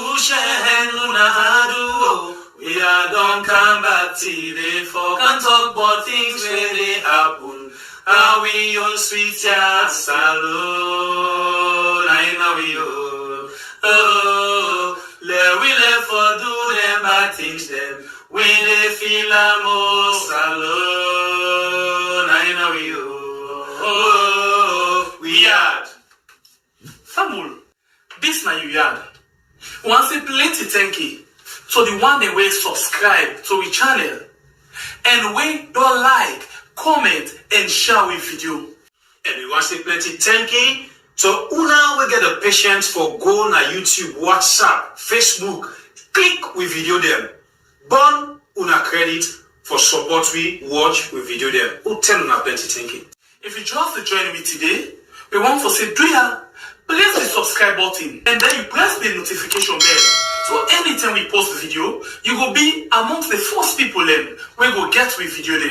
Kushen Lunahadu. We are don't come back today for can talk about things where they happen. How we on sweet chat salon. I know we we live for do them bad things them. We they feel almost alone. I know we yard. Famul, this na you yard. Once say plenty thank you. So the one they will subscribe to the channel. And we don't like, comment, and share with video. And we want to say plenty thank you. So una we get the patience for go na YouTube, WhatsApp, Facebook, click with video them. Burn una credit for support we watch with video them. Who tell una plenty thank you. If you just to join me today, we want to say do ya press the subscribe button and then you press the notification bell. So anytime we post video, you will be amongst the first people then we go get with video them.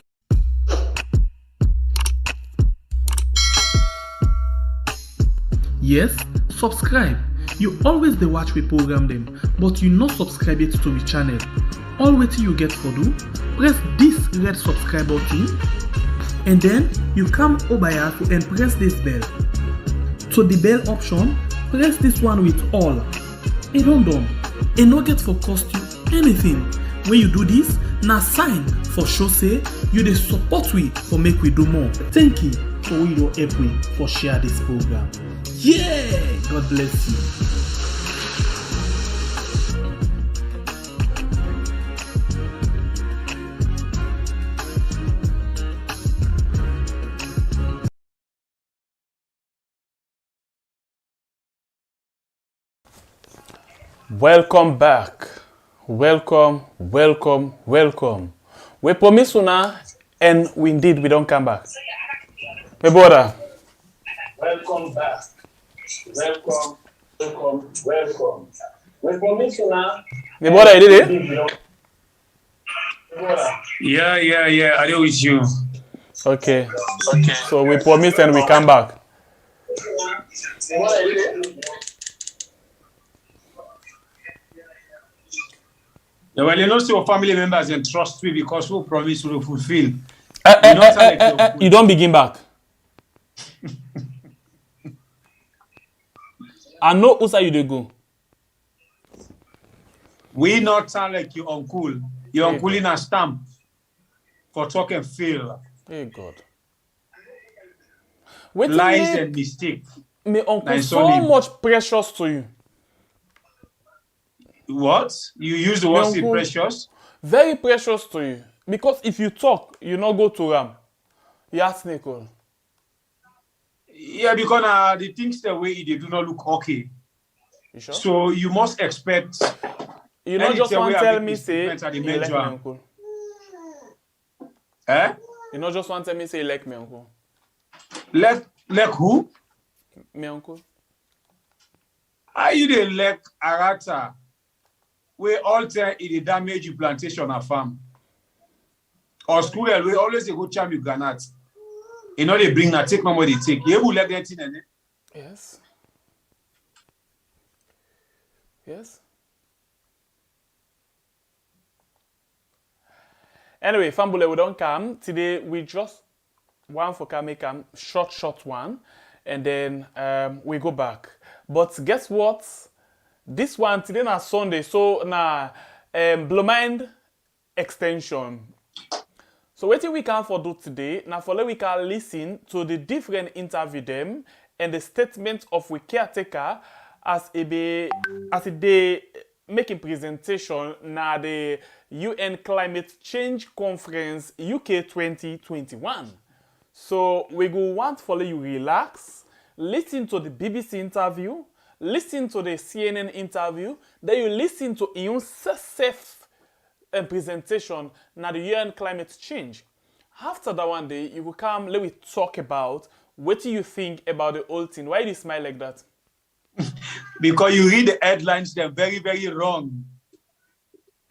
Yes, subscribe. You always dey watch we program them, but you not subscribe yet to the channel. All wetin you get for do, press this red subscribe button, and then you come over here and press this bell. To the bell option, press this one with all. It don't done. It no get for cost you anything. When you do this, na sign for show say you dey support we for make we do more. Thank you for we your help we for share this program. Yeah, God bless you. Welcome back. Welcome. We promise una and we indeed we don't come back. My brother. Welcome back. Welcome. We promise una. My brother, you did it? Yeah. I do with you. Okay. So we promise and we come back. Well, you know, your family members and trust me because we promise to fulfill. You don't begin back. I know Usa you dey go. We not sound like your uncle. Your uncle in a stamp for talk and fail. Hey God. Lies and mistake. My uncle so much precious to you. What? You use the word precious? Very precious to you. Because if you talk, you not go to Ram. You ask Nicole. Yeah, because the things the way they do not look okay. You sure? So you must expect. You not just want to tell me say you like me uncle. Eh? You not just want to tell me say you like me uncle. Like who? Me uncle. Are you the like Arata? We alter it damage you plantation or farm. Or school we always go charm you granite. You know they bring that take no more they take. You will let that in it? Yes. Anyway, Fambule, we don't come. Today we just one for come short one. And then we go back. But guess what? This one today na Sunday, so na blind extension. So what we can for do today, now for we can listen to the different interview them and the statement of we caretaker as they making presentation na the UN Climate Change Conference UK 2021. So we go want for you relax, listen to the BBC interview, listen to the CNN interview, then you listen to Ion safe presentation na the UN climate change. After that one day, you will come, let me talk about what do you think about the whole thing. Why do you smile like that? Because you read the headlines, they're very, very wrong.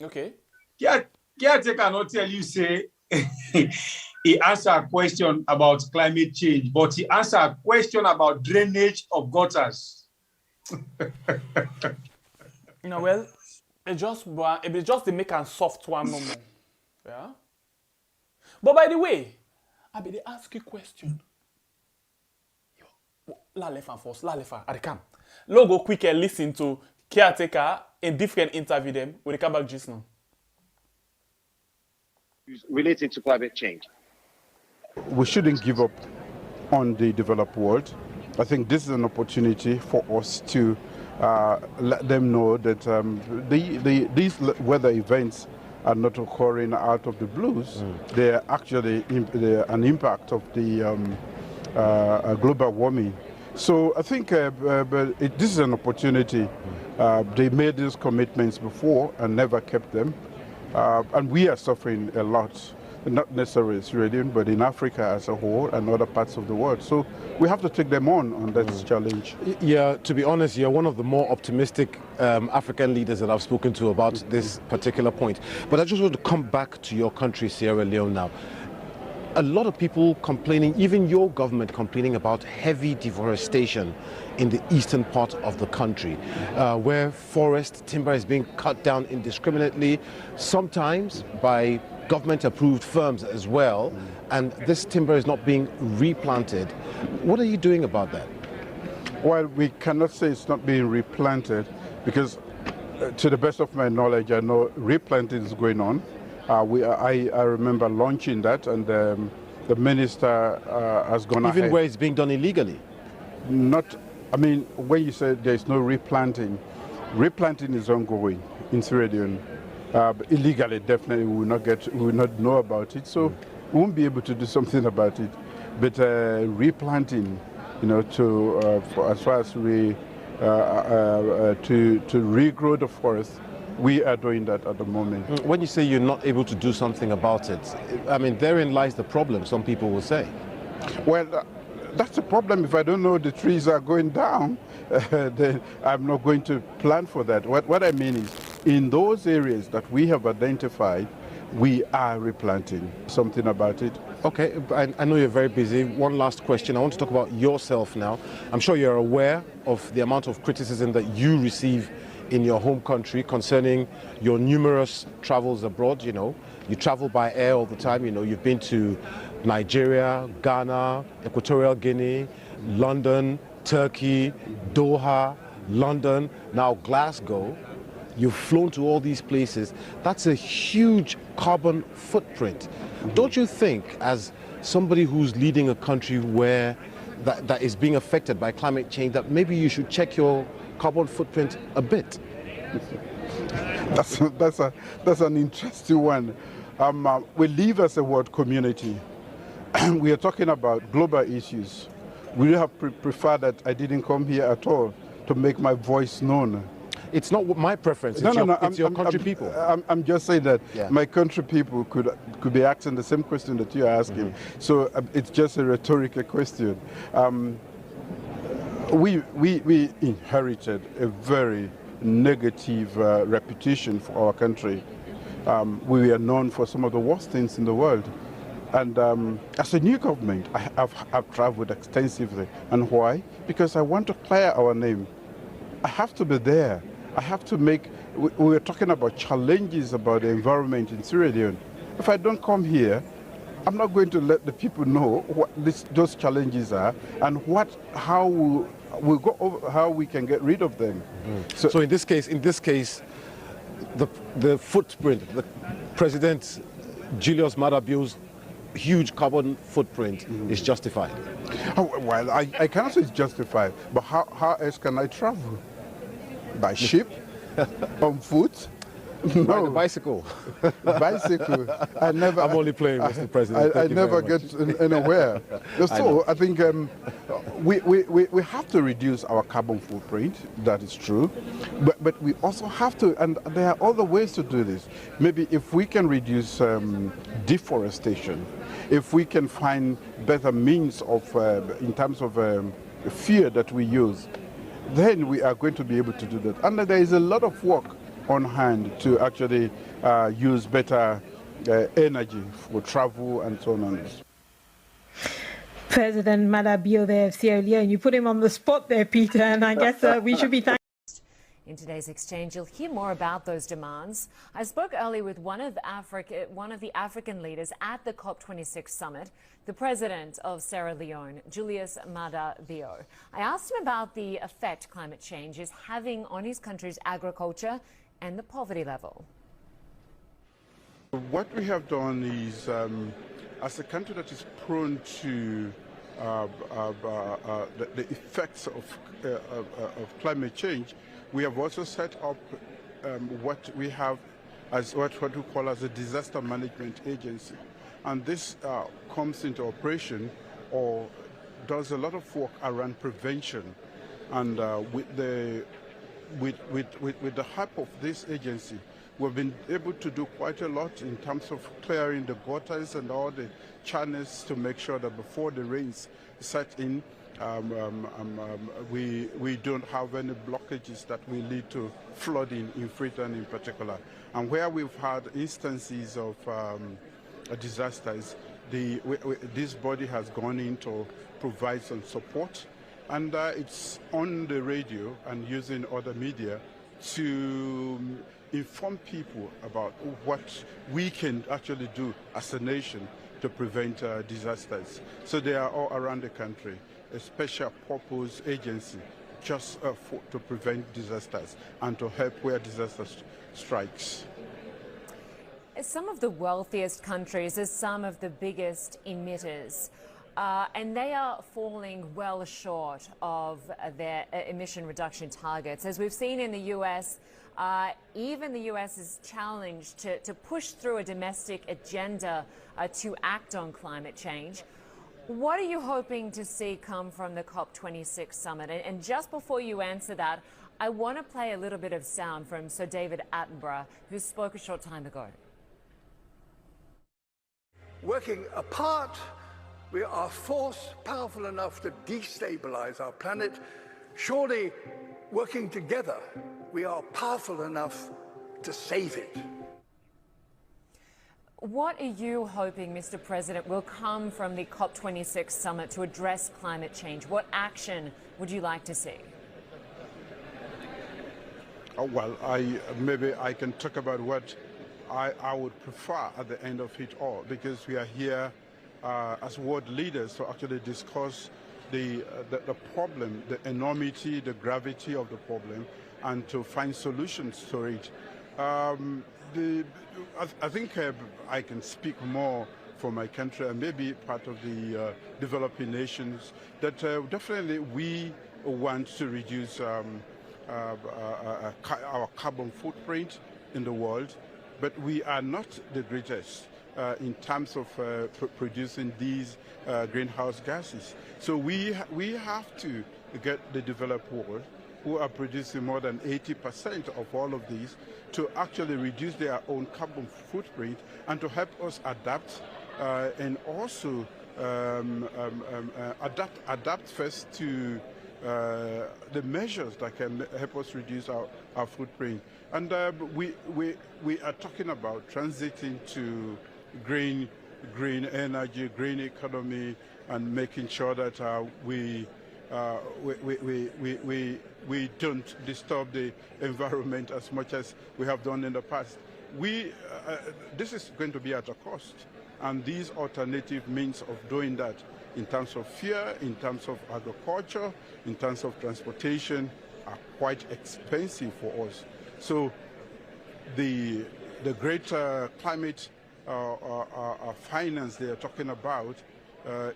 Okay. Caretaker cannot tell you, say, he answered a question about climate change, but he answered a question about drainage of gutters. No, well, it's just the make and soft one no more. Yeah. But by the way, I be they ask you question. La lefa first, la lefa, I come. Logo quick and listen to caretaker in different interview them when they come back just now. Relating to climate change. We shouldn't give up on the developed world. I think this is an opportunity for us to let them know that these weather events are not occurring out of the blues. They are actually an impact of the global warming. So I think this is an opportunity. They made these commitments before and never kept them. And we are suffering a lot, not necessarily in Sweden, but in Africa as a whole and other parts of the world. So we have to take them on that challenge. Yeah, to be honest, you're one of the more optimistic African leaders that I've spoken to about this particular point. But I just want to come back to your country, Sierra Leone now. A lot of people complaining, even your government complaining about heavy deforestation in the eastern part of the country, where forest timber is being cut down indiscriminately, sometimes by government-approved firms as well, and this timber is not being replanted. What are you doing about that? Well, we cannot say it's not being replanted because, to the best of my knowledge, I know replanting is going on. I remember launching that, and the minister has gone ahead. Even where it's being done illegally? I mean, when you say there is no replanting, replanting is ongoing in Sierra Leone. Illegally, definitely, we will not know about it, so we won't be able to do something about it. But replanting, as far as to regrow the forest, we are doing that at the moment. When you say you're not able to do something about it, I mean, therein lies the problem, some people will say. Well, that's the problem. If I don't know the trees are going down, then I'm not going to plan for that. What I mean is, in those areas that we have identified, we are replanting something about it. Okay, I know you're very busy. One last question. I want to talk about yourself now. I'm sure you're aware of the amount of criticism that you receive in your home country concerning your numerous travels abroad. You travel by air all the time. You've been to Nigeria, Ghana, Equatorial Guinea, London, Turkey, Doha, London, now Glasgow. You've flown to all these places. That's a huge carbon footprint. Don't you think, as somebody who's leading a country where that is being affected by climate change, that maybe you should check your carbon footprint a bit? That's an interesting one. We live as a world community. We are talking about global issues. We have preferred that I didn't come here at all to make my voice known. It's not my preference. It's your country people. I'm just saying that my country people could be asking the same question that you are asking. So it's just a rhetorical question. We inherited a very negative reputation for our country. We are known for some of the worst things in the world. And as a new government, I've traveled extensively. And why? Because I want to clear our name. I have to be there. I have to make, we are talking about challenges about the environment in Sierra Leone. If I don't come here, I'm not going to let the people know what those challenges are and how we can get rid of them. So in this case, the footprint, the President Julius Maada Bio's huge carbon footprint is justified. Well, I cannot say it's justified, but how else can I travel? By ship? On foot? No. Ride a bicycle. Bicycle. I'm only playing, Mr. President. I never get anywhere. So I think we have to reduce our carbon footprint. That is true. But we also have to, and there are other ways to do this. Maybe if we can reduce deforestation, if we can find better means of, in terms of fuel that we use, then we are going to be able to do that. And there is a lot of work on hand to actually use better energy for travel and so on. President Maada Bio there of Sierra Leone, you put him on the spot there, Peter, and I guess we should be thankful. In today's exchange, you'll hear more about those demands. I spoke earlier with one of the African leaders at the COP26 summit, the president of Sierra Leone, Julius Maada Bio. I asked him about the effect climate change is having on his country's agriculture and the poverty level. What we have done is, as a country that is prone to the effects of climate change, we have also set up what we have as what we call as a disaster management agency, and this comes into operation or does a lot of work around prevention, and with the help of this agency, we've been able to do quite a lot in terms of clearing the gutters and all the channels to make sure that before the rains set in, we don't have any blockages that will lead to flooding in Freetown in particular. And where we've had instances of disasters, this body has gone in to provide some support, and it's on the radio and using other media to inform people about what we can actually do as a nation to prevent disasters. So they are all around the country, a special purpose agency just to prevent disasters and to help where disaster strikes. Some of the wealthiest countries are some of the biggest emitters. And they are falling well short of their emission reduction targets. As we've seen in the US, even the US is challenged to push through a domestic agenda to act on climate change. What are you hoping to see come from the COP26 summit? And just before you answer that, I want to play a little bit of sound from Sir David Attenborough, who spoke a short time ago. Working apart, we are a force powerful enough to destabilize our planet. Surely, working together, we are powerful enough to save it. What are you hoping, Mr. President, will come from the COP26 summit to address climate change? What action would you like to see? Well, maybe I can talk about what I would prefer at the end of it all, because we are here as world leaders to actually discuss the problem, the enormity, the gravity of the problem, and to find solutions to it. I think I can speak more for my country and maybe part of the developing nations that definitely we want to reduce our carbon footprint in the world, but we are not the greatest in terms of producing these greenhouse gases. So we have to get the developed world, who are producing more than 80% of all of these, to actually reduce their own carbon footprint and to help us adapt and also adapt first to the measures that can help us reduce our footprint. And we are talking about transiting to green energy, green economy, and making sure that we don't disturb the environment as much as we have done in the past. This is going to be at a cost, and these alternative means of doing that, in terms of fuel, in terms of agriculture, in terms of transportation, are quite expensive for us. So the greater climate finance they are talking about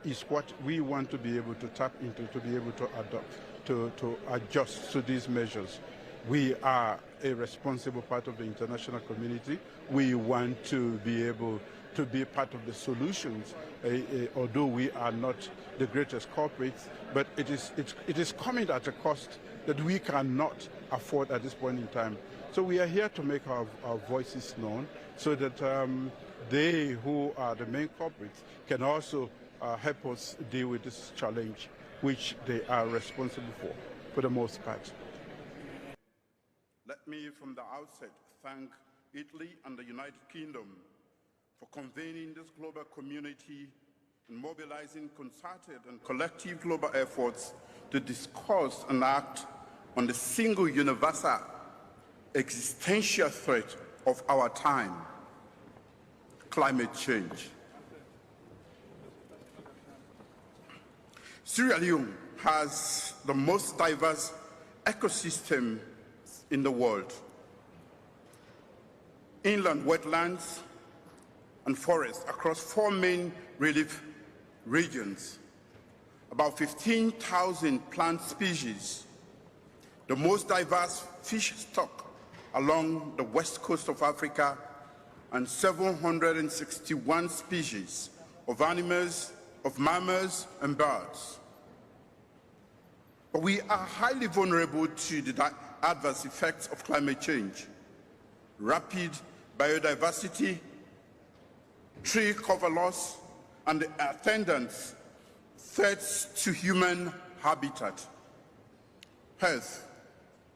is what we want to be able to tap into, to be able to adopt, to adjust to these measures. We are a responsible part of the international community. We want to be able to be part of the solutions, although we are not the greatest corporates, but it is coming at a cost that we cannot afford at this point in time. So we are here to make our voices known, so that they who are the main corporates can also help us deal with this challenge, which they are responsible for the most part. Let me, from the outset, thank Italy and the United Kingdom for convening this global community and mobilizing concerted and collective global efforts to discuss and act on the single universal existential threat of our time, climate change. Sierra Leone has the most diverse ecosystem in the world. Inland wetlands and forests across 4 main relief regions, about 15,000 plant species, the most diverse fish stock along the west coast of Africa, and 761 species of animals, of mammals and birds. But we are highly vulnerable to the adverse effects of climate change. Rapid biodiversity, tree cover loss, and the attendant threats to human habitat, health,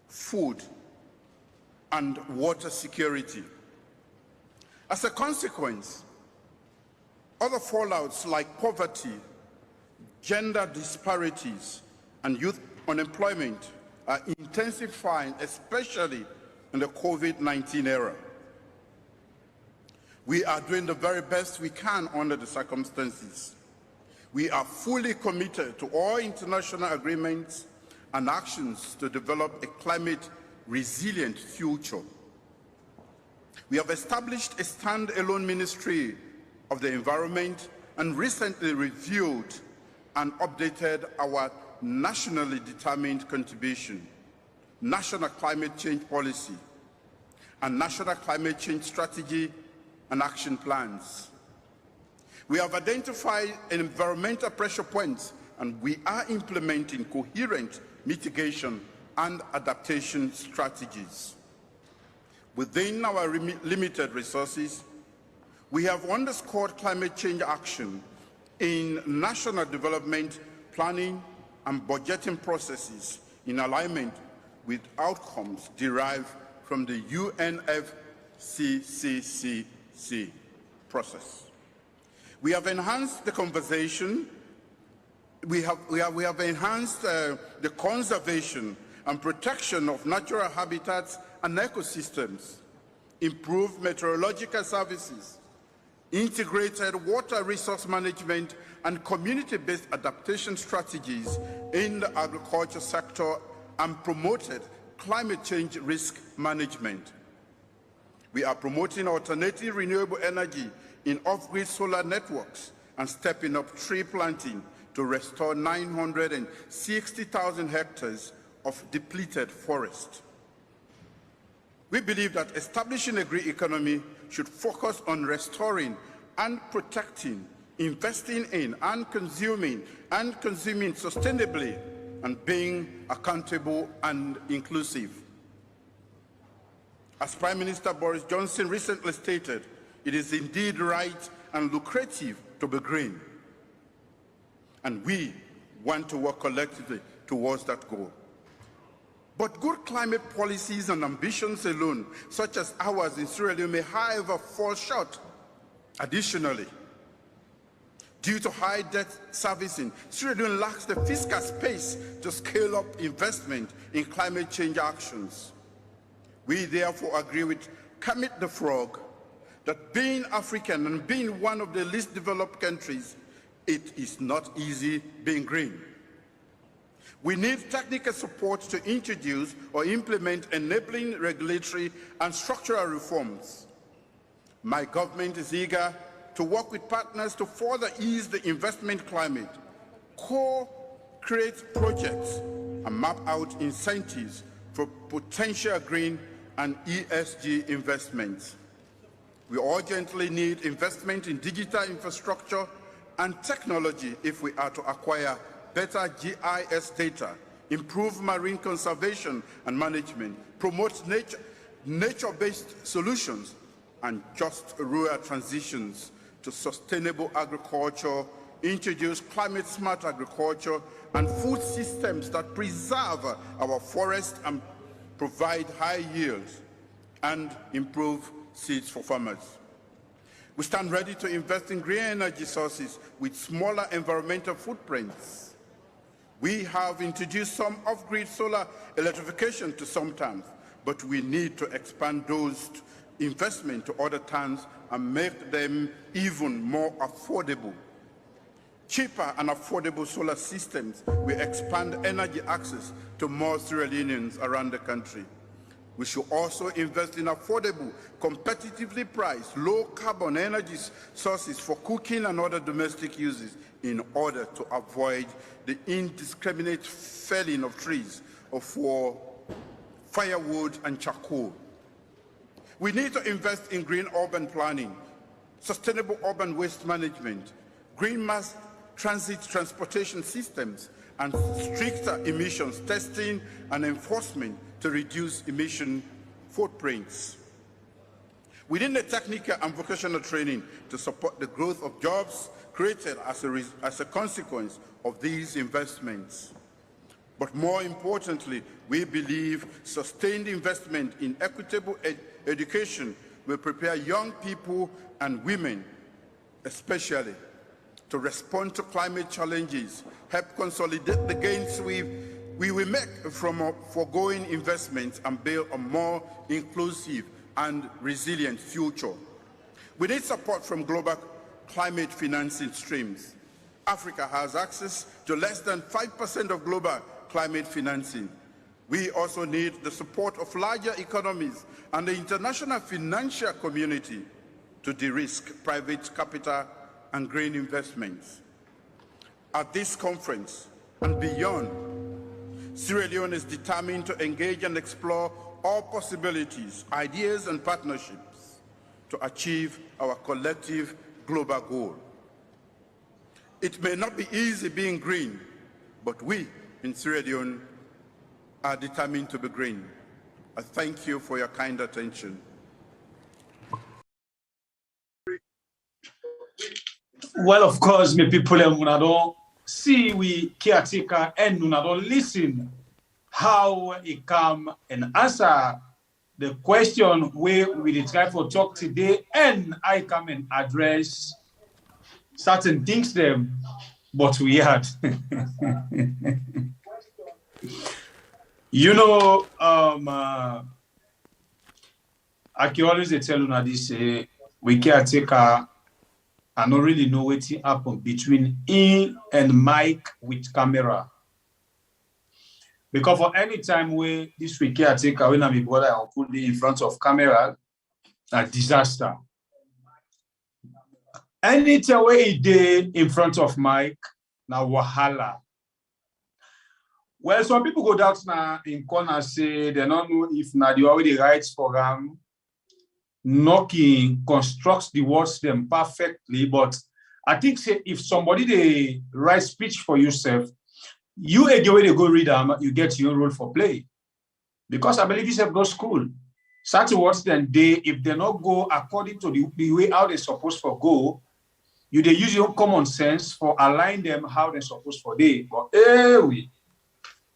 food, and water security. As a consequence, other fallouts like poverty, gender disparities, and youth unemployment are intensifying, especially in the COVID-19 era. We are doing the very best we can under the circumstances. We are fully committed to all international agreements and actions to develop a climate-resilient future. We have established a standalone Ministry of the Environment and recently reviewed and updated our nationally determined contribution, National Climate Change Policy, and National Climate Change Strategy and Action Plans. We have identified environmental pressure points, and we are implementing coherent mitigation and adaptation strategies. Within our limited resources, we have underscored climate change action in national development planning and budgeting processes in alignment with outcomes derived from the UNFCCC process. We have enhanced the conversation. We have enhanced the conservation and protection of natural habitats and ecosystems, improved meteorological services, integrated water resource management and community-based adaptation strategies in the agriculture sector, and promoted climate change risk management. We are promoting alternative renewable energy in off-grid solar networks and stepping up tree planting to restore 960,000 hectares of depleted forest. We believe that establishing a green economy should focus on restoring and protecting, investing in and consuming sustainably, and being accountable and inclusive. As Prime Minister Boris Johnson recently stated, it is indeed right and lucrative to be green. And we want to work collectively towards that goal. But good climate policies and ambitions alone, such as ours in Sierra Leone, may however fall short. Additionally, due to high debt servicing, Sierra Leone lacks the fiscal space to scale up investment in climate change actions. We therefore agree with Kermit the Frog that being African and being one of the least developed countries, it is not easy being green. We need technical support to introduce or implement enabling regulatory and structural reforms. My government is eager to work with partners to further ease the investment climate, co-create projects, and map out incentives for potential green and ESG investments. We urgently need investment in digital infrastructure and technology if we are to acquire better GIS data, improve marine conservation and management, promote nature-based solutions, and just rural transitions to sustainable agriculture, introduce climate-smart agriculture and food systems that preserve our forests and provide high yields, and improve seeds for farmers. We stand ready to invest in green energy sources with smaller environmental footprints. We have introduced some off-grid solar electrification to some terms, but we need to expand those investment to other towns and make them even more affordable. Cheaper and affordable solar systems will expand energy access to more Sierra Leoneans around the country. We should also invest in affordable, competitively priced, low-carbon energy sources for cooking and other domestic uses in order to avoid the indiscriminate felling of trees for firewood and charcoal. We need to invest in green urban planning, sustainable urban waste management, green mass transit transportation systems, and stricter emissions testing and enforcement to reduce emission footprints. We need the technical and vocational training to support the growth of jobs created as a consequence of these investments. But more importantly, we believe sustained investment in equitable education will prepare young people and women, especially, to respond to climate challenges, help consolidate the gains we will make from foregoing investments, and build a more inclusive and resilient future. We need support from global climate financing streams. Africa has access to less than 5% of global climate financing. We also need the support of larger economies and the international financial community to de-risk private capital and green investments. At this conference and beyond, Sierra Leone is determined to engage and explore all possibilities, ideas, and partnerships to achieve our collective global goal. It may not be easy being green, but we in Sierra Leone are determined to be green. I thank you for your kind attention. Well, of course, my people, una don't see we caretaker and una don't listen how he come and answer the question where we try to talk today, and I come and address certain things them, but we had. You know, I can always tell you this, we caretaker, I don't really know what happened between him and Mike with camera. Because for any time where this week caretaker, when I'm brother, I'll put it in front of camera, a disaster. Anytime where he did in front of Mike, now wahala. Well, some people go down now in corner say they don't know if now they already writes program, knocking constructs the words them perfectly. But I think say if somebody they write speech for yourself, you again when you go read them, you get your role for play. Because I believe you have go school. Certain words then if they not go according to the way how they supposed to go, you they use your common sense for align them how they supposed for day. But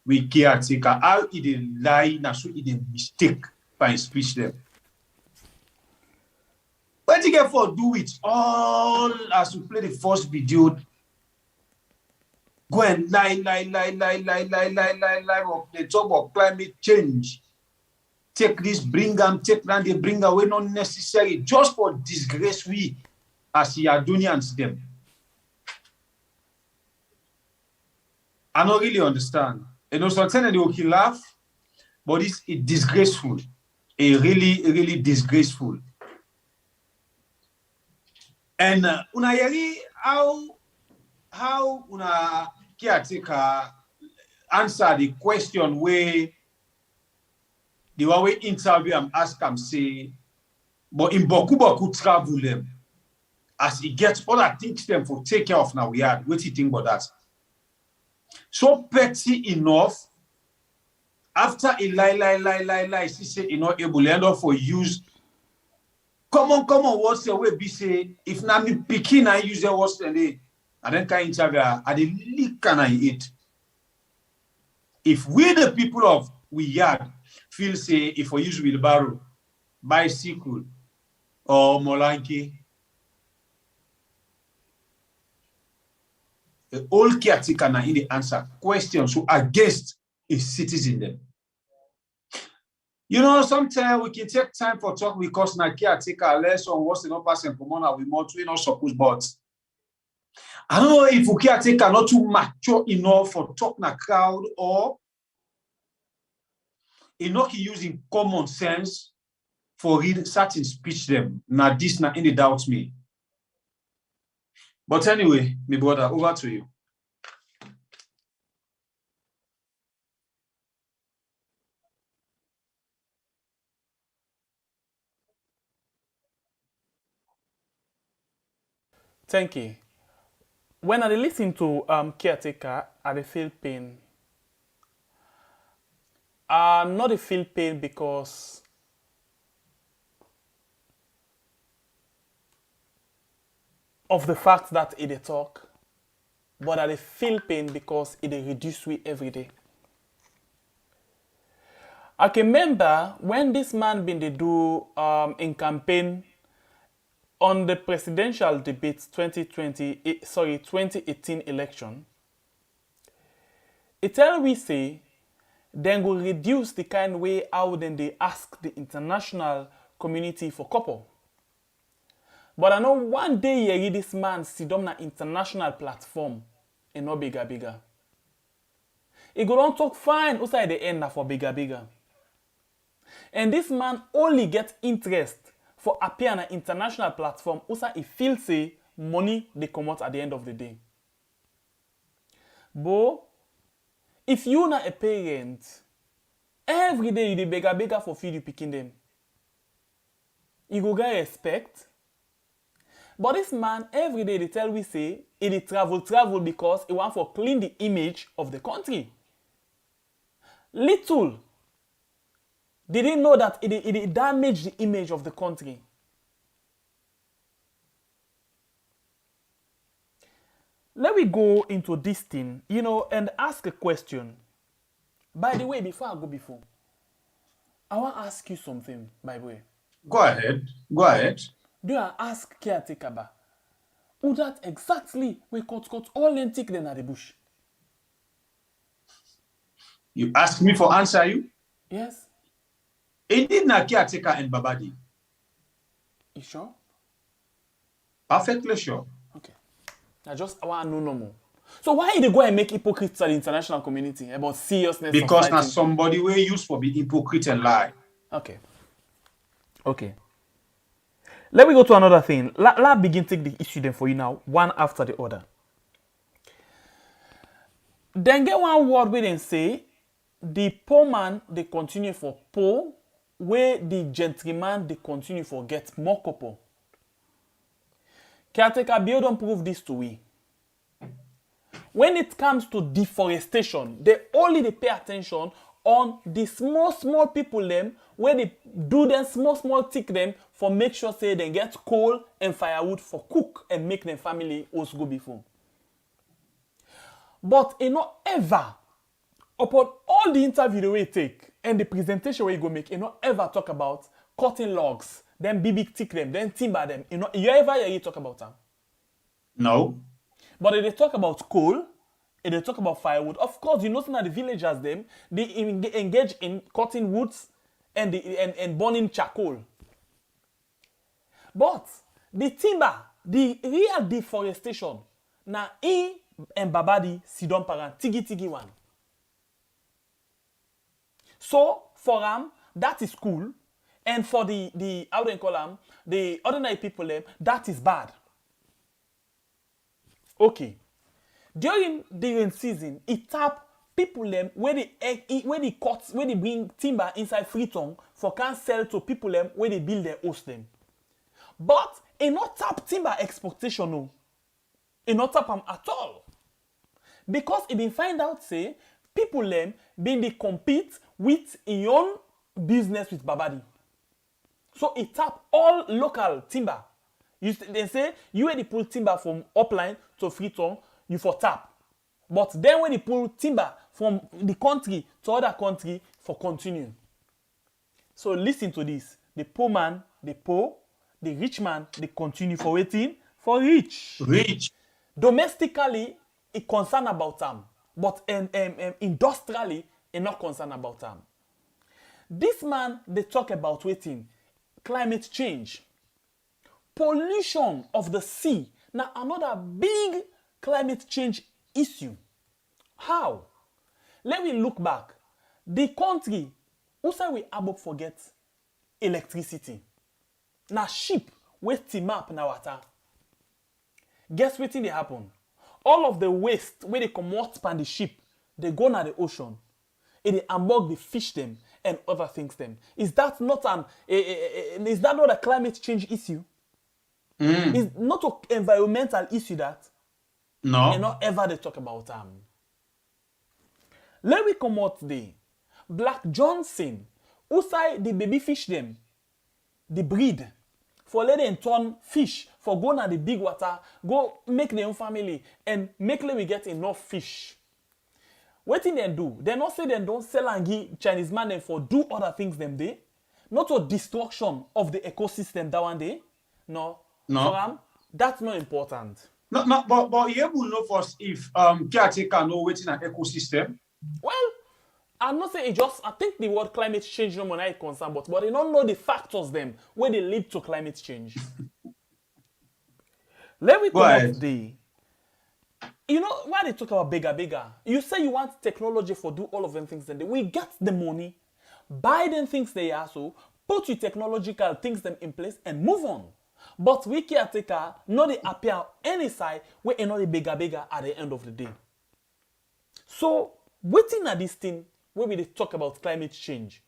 we caretaker how it a lie now so it a mistake by speech them. What you get for do it all as we play the first video? Go and lie. They talk about climate change. Take this, bring them, take that, they bring away not necessary just for disgrace we as Yadunians them. I don't really understand. You know, sometimes they will laugh, but it's disgraceful. Really disgraceful. And una yeri how una caretaker answer the question where the one we interview and ask him say, but in boku travel them as he gets all that things them for take care of now we had. What do you think about that? So petty enough after he lie, she say he not able to end up for use. Come on, what's the way be say if na me picking I use the words today, and then can interview I the leak can I eat. If we the people of we yard feel say if we use wheelbarrow, bicycle, or molanki, the old caretaker na in the answer questions so against a citizen them. You know, sometimes we can take time for talk because na caretaker less on what's not passing common we more we not supposed, but I don't know if we caretaker not too mature enough for talk na crowd or enough using common sense for read certain speech them. Now this na any doubt me. But anyway, my brother, over to you. Thank you. When I listen to caretaker, I feel pain. Not a feel pain because of the fact that it a talk, but I feel pain because it a reduce we every day. I can remember when this man been they do in campaign on the presidential debates 2018 election. It tell we say then go reduce the kind way how then they ask the international community for couple. But I know one day you hear this man sit down na international platform and not bigger. He go don't talk fine outside the end for bigger. And this man only get interest for appear on an international platform outside he feel say money they come out at the end of the day. But if you not a parent, every day you dey bigger for feed you picking them. You go get respect. But this man, every day they tell we say, he travel because he want for clean the image of the country. Little they didn't know that it damage the image of the country. Let me go into this thing, and ask a question. By the way, before I go I want to ask you something, by the way. Go ahead. Do I ask caretaker ba? Who that exactly we cut all and tick them at the bush? You ask me for answer you? Yes. Indeed na caretaker and Babadi. You sure? Perfectly sure. Okay. I want to know no more. So why they go and make hypocrites to the international community about seriousness? Because now somebody will use for be hypocrite and lie. Okay. Let me go to another thing. Let's begin take the issue then for you now, one after the other. Then get one word where they say, the poor man, they continue for poor, where the gentleman, they continue for get more couple. Caretaker Bill don't prove this to we. When it comes to deforestation, they pay attention on the small people them, where they do them small tick them for make sure say they get coal and firewood for cook and make them family also go before. But not ever, upon all the interview the way you take and the presentation where you go make, not ever talk about cutting logs, then big tick them, then timber them. You ever hear you talk about them? No. But if they talk about coal, if they talk about firewood, of course, that the villagers them, they engage in cutting woods and burning charcoal. But the timber, the real deforestation, na and Babadi sidon parent tigi one. So for them, that is cool, and for the how do you call them, the ordinary people them, that is bad. Okay. During the rain season, it tap people them where they bring timber inside Freetown for can sell to people them where they build their house them. But it not tap timber exportation no. It not tap them at all. Because it been find out say people them been they compete with in own business with Babadi. So it tap all local timber. They say you when they pull timber from upline to Freetown, you for tap. But then when they pull timber from the country to other country for continue. So listen to this. The poor man, the poor, the rich man, they continue for waiting for rich. Domestically, it concerned about them. But industrially, it not concerned about them. This man, they talk about waiting, climate change. Pollution of the sea. Now, another big climate change issue. How? Let me look back. The country, who say we able forget electricity. Now, ship, we steam up na water. Guess what thing they happen? All of the waste where they come out from the ship, they go na the ocean. And they among the fish them and other things them. Is that not a climate change issue? Is not an environmental issue that? No. And not ever they talk about Let me come out there. Black Johnson, who say the baby fish them, the breed, for let them turn fish, for go na the big water, go make their own family, and make let we get enough fish. What thing they do? They not say they don't sell and give Chinese man them for do other things them day. Not a destruction of the ecosystem that one day. No. No. So, that's not important. No, but you will know first if caretaker know waiting an ecosystem. Well, I'm not saying it just, I think the word climate change no more is concerned, but they don't know the factors them where they lead to climate change. Let me come up the. You know, why they talk about bigger? You say you want technology for do all of them things, then we get the money, buy them things they are so, put your technological things them in place and move on. But we caretaker, not they appear any side where another bigger at the end of the day. So, waiting at this thing, where we talk about climate change,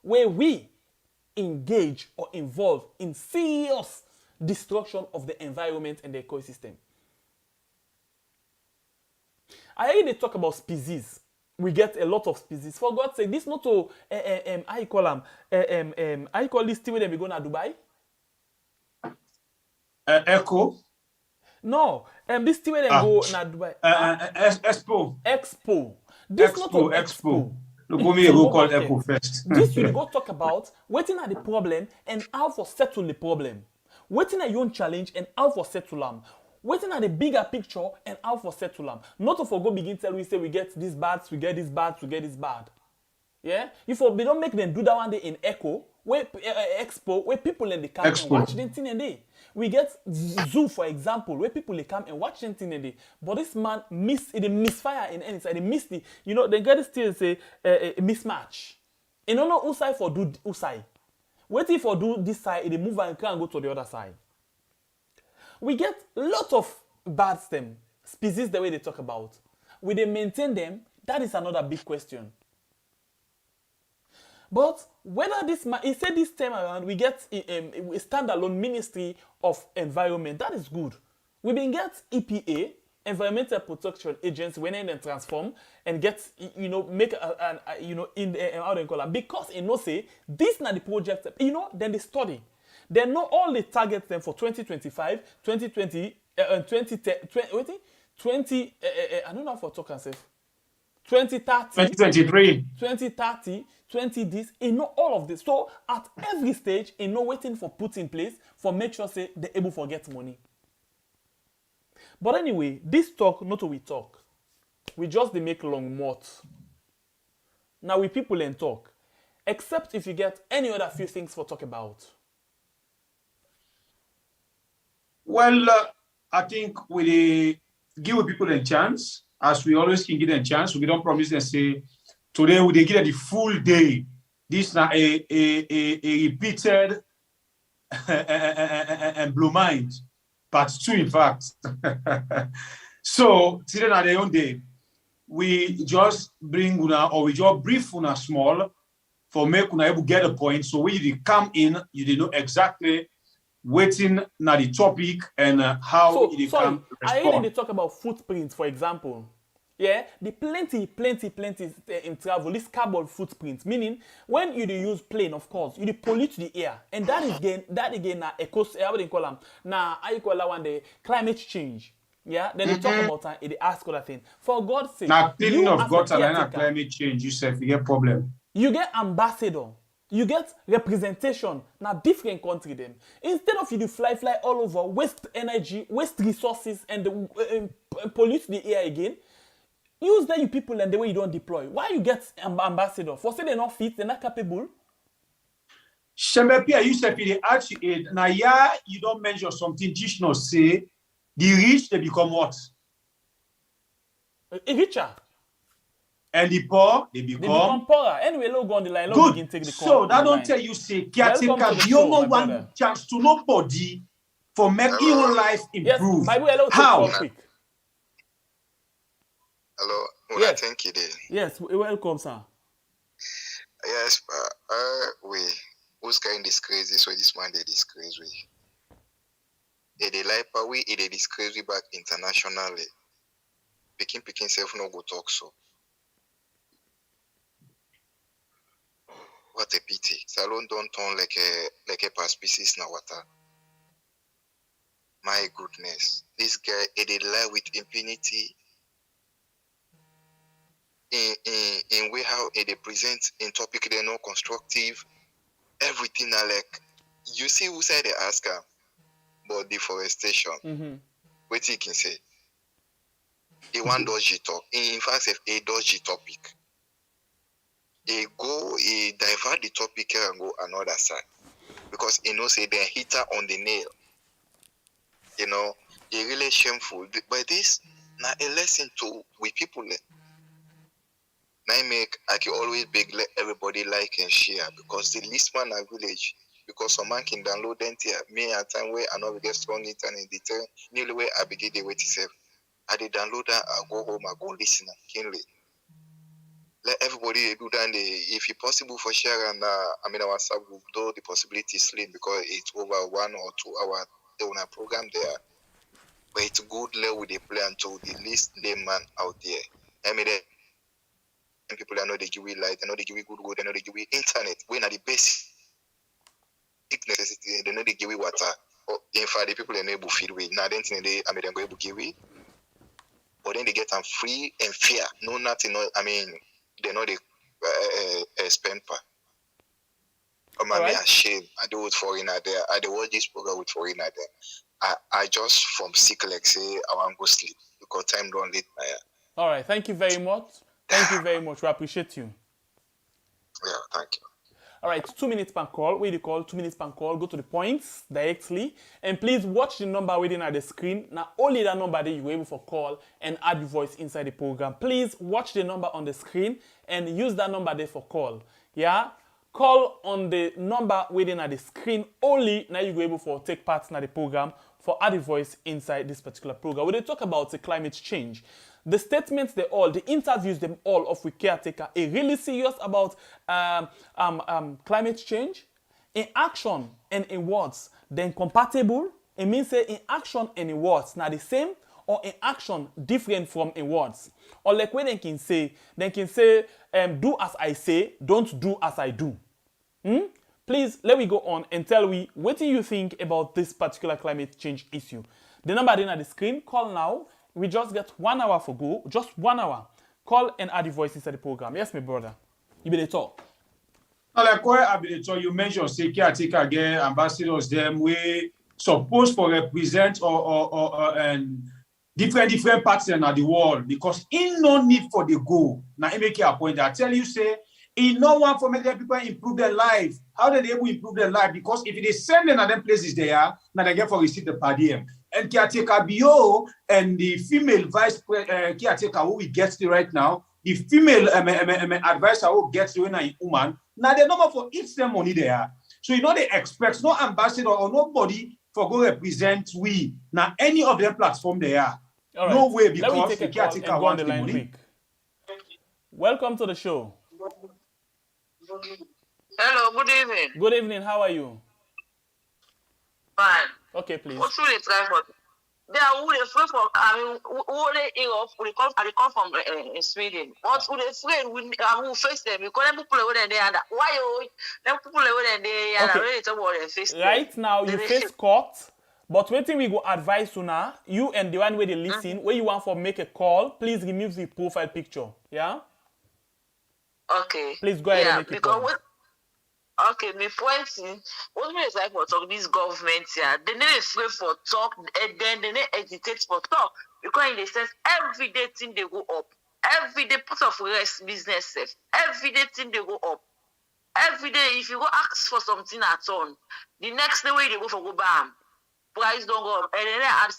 where we engage or involve in serious destruction of the environment and the ecosystem. I hear they talk about species. We get a lot of species. For God's sake, this not to I call this thing when we go to Dubai. Echo. No, this thing when they go to Dubai. Expo. This Expo, not to Expo. Look, we go call Echo first. This will go talk about waiting at the problem and how for settle the problem. Waiting at your own challenge and how for settle them. Waiting at the bigger picture and how for settle them. Not to forgo begin tell we say we get this bad, we get this bad, we get this bad. Yeah? If we don't make them do that one day in Echo, where Expo, where people in the come and watch them thing and day. We get zoo, for example, where people they come and watch them thing and day. But this man misfire in any side. They miss the, you know, they get this thing say a mismatch. And don't know who side for do who side. Waiting for do this side, they move and go to the other side. We get a lot of bad stem species the way they talk about. Will they maintain them? That is another big question. But whether this man, he said this time around, we get a standalone Ministry of Environment. That is good. We been get EPA, Environmental Protection Agency, when they transform and get, you know, make in how they call it, because you know say this not the project, you know, then they study. They know all the targets them for 2025, 2020, 20, I don't know how to talk and say. 2030, 2023, 2030, 20 this, you know all of this. So at every stage, you know waiting for put in place for make sure say they're able to get money. But anyway, this talk, not we talk. We just they make long mouth. Now we people and talk. Except if you get any other few things for talk about. Well, I think we give people a chance, as we always can give them a chance. We don't promise them say today we give them the full day. This is not a repeated and blue mind, part 2 in fact. So today at the own day, we just bring una or we just brief una small for make una able get a point. So when you come in, you know exactly waiting na the topic and how it can respond. I hear they talk about footprints, for example. Yeah, the plenty in travel, this carbon footprint, meaning when you use plane, of course, you pollute the air, and that again na how they call them, na I call that one the climate change. Yeah, then they talk about it, they ask other thing. For God's sake, now cleaning of gutter and climate change, you say you get problem. You get ambassador. You get representation na different country them. Instead of you do fly all over, waste energy, waste resources, and pollute the air again, use them you people and the way you don't deploy. Why you get ambassador? For say they're not fit, they're not capable. Shemepia, you said the ask you now yeah, you don't mention something Jishno say the rich they become what? Richer. And the poor they They become become poorer. Anyway, low go on the line. Low good. begin take the So that the don't line. tell you say Welcome caretaker to the you show, no my one brother. chance to nobody for make your life Yes, improve. my boy, hello, take How? call quick. Hello, Yes. thank you. Yes, welcome, sir. Yes, we who's kind this crazy, so this man they disgrace we. They like we they disgrace we back internationally. Picking self no go talk so. What a pity. Salon don't turn like a past species now water. My goodness. This guy they lie with impunity. In way how they present in topic they're not constructive. Everything are like you see who said they ask her about deforestation. What you can say? He one dodgy talk. In fact, if a dodgy topic, he divert the topic here and go another side because he knows say they're hitter on the nail. You know, he really shameful. But this now a lesson to we people. I can always beg let everybody like and share because the least man at village because some man can download them here. Me at time where I know we get strong internet the time nearly where I begin the way to save. I did download that, I go home, I go listen and keenly. Let everybody do that if it's possible for share and our WhatsApp group, though the possibility is slim because it's over 1 or 2 hours on a program there. But it's good let with the plan to the least layman out there. People I know they give you light, they know they give you good, they know they give you internet. When are the basic necessity, they know they give you water. Or in fact, the people are able to feed with. Now, then they go able to give it, but then they get them free and fair. No, nothing. No, they know they spend per. I'm ashamed. I do it foreigner there. I do watch this program with foreigner there. I just from sick like say I want to go sleep because time don't late now. All right, thank you very much. Thank you very much. We appreciate you. Yeah, thank you. All right, 2 minutes per call. Wait, the call, 2 minutes per call. Go to the points directly. And please watch the number waiting at the screen. Now, only that number that you were able to call and add your voice inside the program. Please watch the number on the screen and use that number there for call. Yeah? Call on the number waiting at the screen only. Now you go able to take part in the program for add your voice inside this particular program. When they talk about the climate change, the statements the interviews them all of with caretaker are really serious about climate change in action and in words. Then compatible, it means say in action and in words now the same or in action different from in words. Or like when they can say do as I say, don't do as I do. Please let me go on and tell me what do you think about this particular climate change issue. The number then at the screen, call now. We just get 1 hour for go, just 1 hour. Call and add your voice inside the program. Yes, my brother. You better talk. Like where you mentioned say caretaker again, ambassadors them we supposed to represent or different parts in the world because in no need for the goal. Now I make a point. I tell you say in no one for make people improve their life. How do they able improve their life? Because if they send them at them places there, now they get for receive the per diem. And caretaker BO and the female vice caretaker who we get to right now, the female advisor who gets to a woman, now they number for each them money there. So you know they expect no ambassador or nobody for go represent we now any of their platform they are. All right. No way because let me take the a call caretaker and go on wants the the line money. quick. Welcome to the show. Hello, good evening. Good evening. How are you? Fine. Okay, please. What's really try for? They are who they afraid from. Who they Europe? They come from in Sweden. What who they afraid? Who face them? Because them people over there and why you? Them people over there and really talk about them face. Right now you face court, but waiting we go advise you now. You and the one where they listen, where you want for make a call, please remove the profile picture. Yeah. Okay. Please go ahead and make it call. Okay, my point is, what me like for talk this government here, they need afraid for talk and then they need hesitate for talk because in the sense every day thing they go up. Every day, put of rest business safe. Every day, thing they go up. Every day, if you go ask for something at all, the next day when they go for go bam, price don't go up. And then they add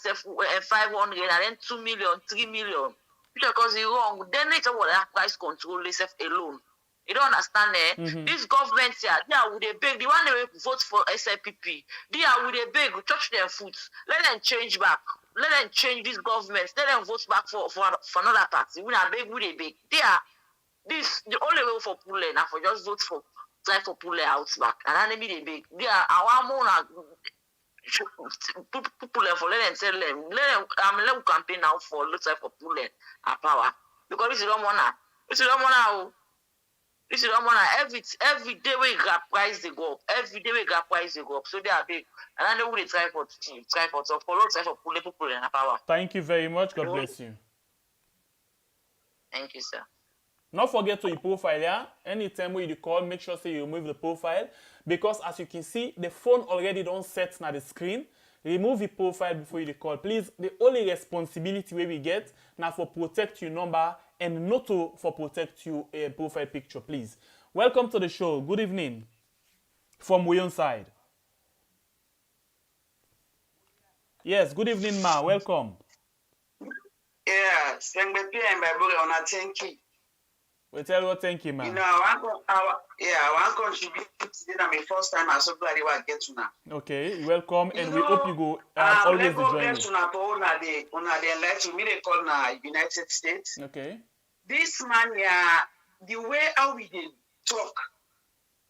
500 and then 2 million, 3 million. Because it's wrong. Then it's what that price control itself alone. You don't understand eh? This government here, they are with a beg. The one they vote for SLPP, they are with a beg, touch their foot. Let them change back. Let them change this government. Let them vote back for another party. We are beg with a beg. They are this the only way for pull now for just vote for try for pull out back. And then maybe they beg. They are our more people for let them tell them. Let them campaign now for let's try for pull a power. Because this is don't wanna. This is don't wanna. This is don't wanna every day we grab price they go up. Every day we grab price they go up. So they are big. And I know they try for so for try for pull people in a power. Thank you very much. God bless you. Thank you, sir. Not forget to your profile, yeah? Anytime when you call, make sure you remove the profile. Because as you can see, the phone already don't set na the screen. Remove the profile before you call. Please, the only responsibility we get now for protect your number and not to for protect your profile picture, please. Welcome to the show. Good evening. From Leone side. Yes, good evening, ma. Welcome. Yeah, thank you. We tell you thank you, man. You know, I want to contribute today. My first time. I'm so glad you are get to now. Okay, you're welcome, and we hope you go always join us. They enlighten me. They call na United States. Okay. This man, yeah, the way how we did talk,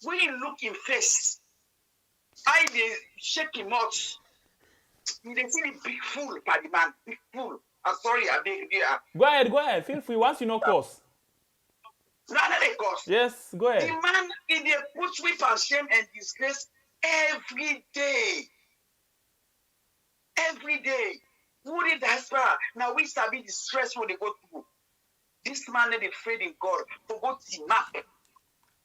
when you look in face, I they shake him out. You dey see the big fool, by the man, big fool. I'm sorry, I beg you. Go ahead. Feel free. Once you know course. None of the cost. Yes, go ahead. The man in the put whip and shame and disgrace every day. Every day. Who did diaspora? Now we sabi the stress when they go through. This man they afraid in God for go to map.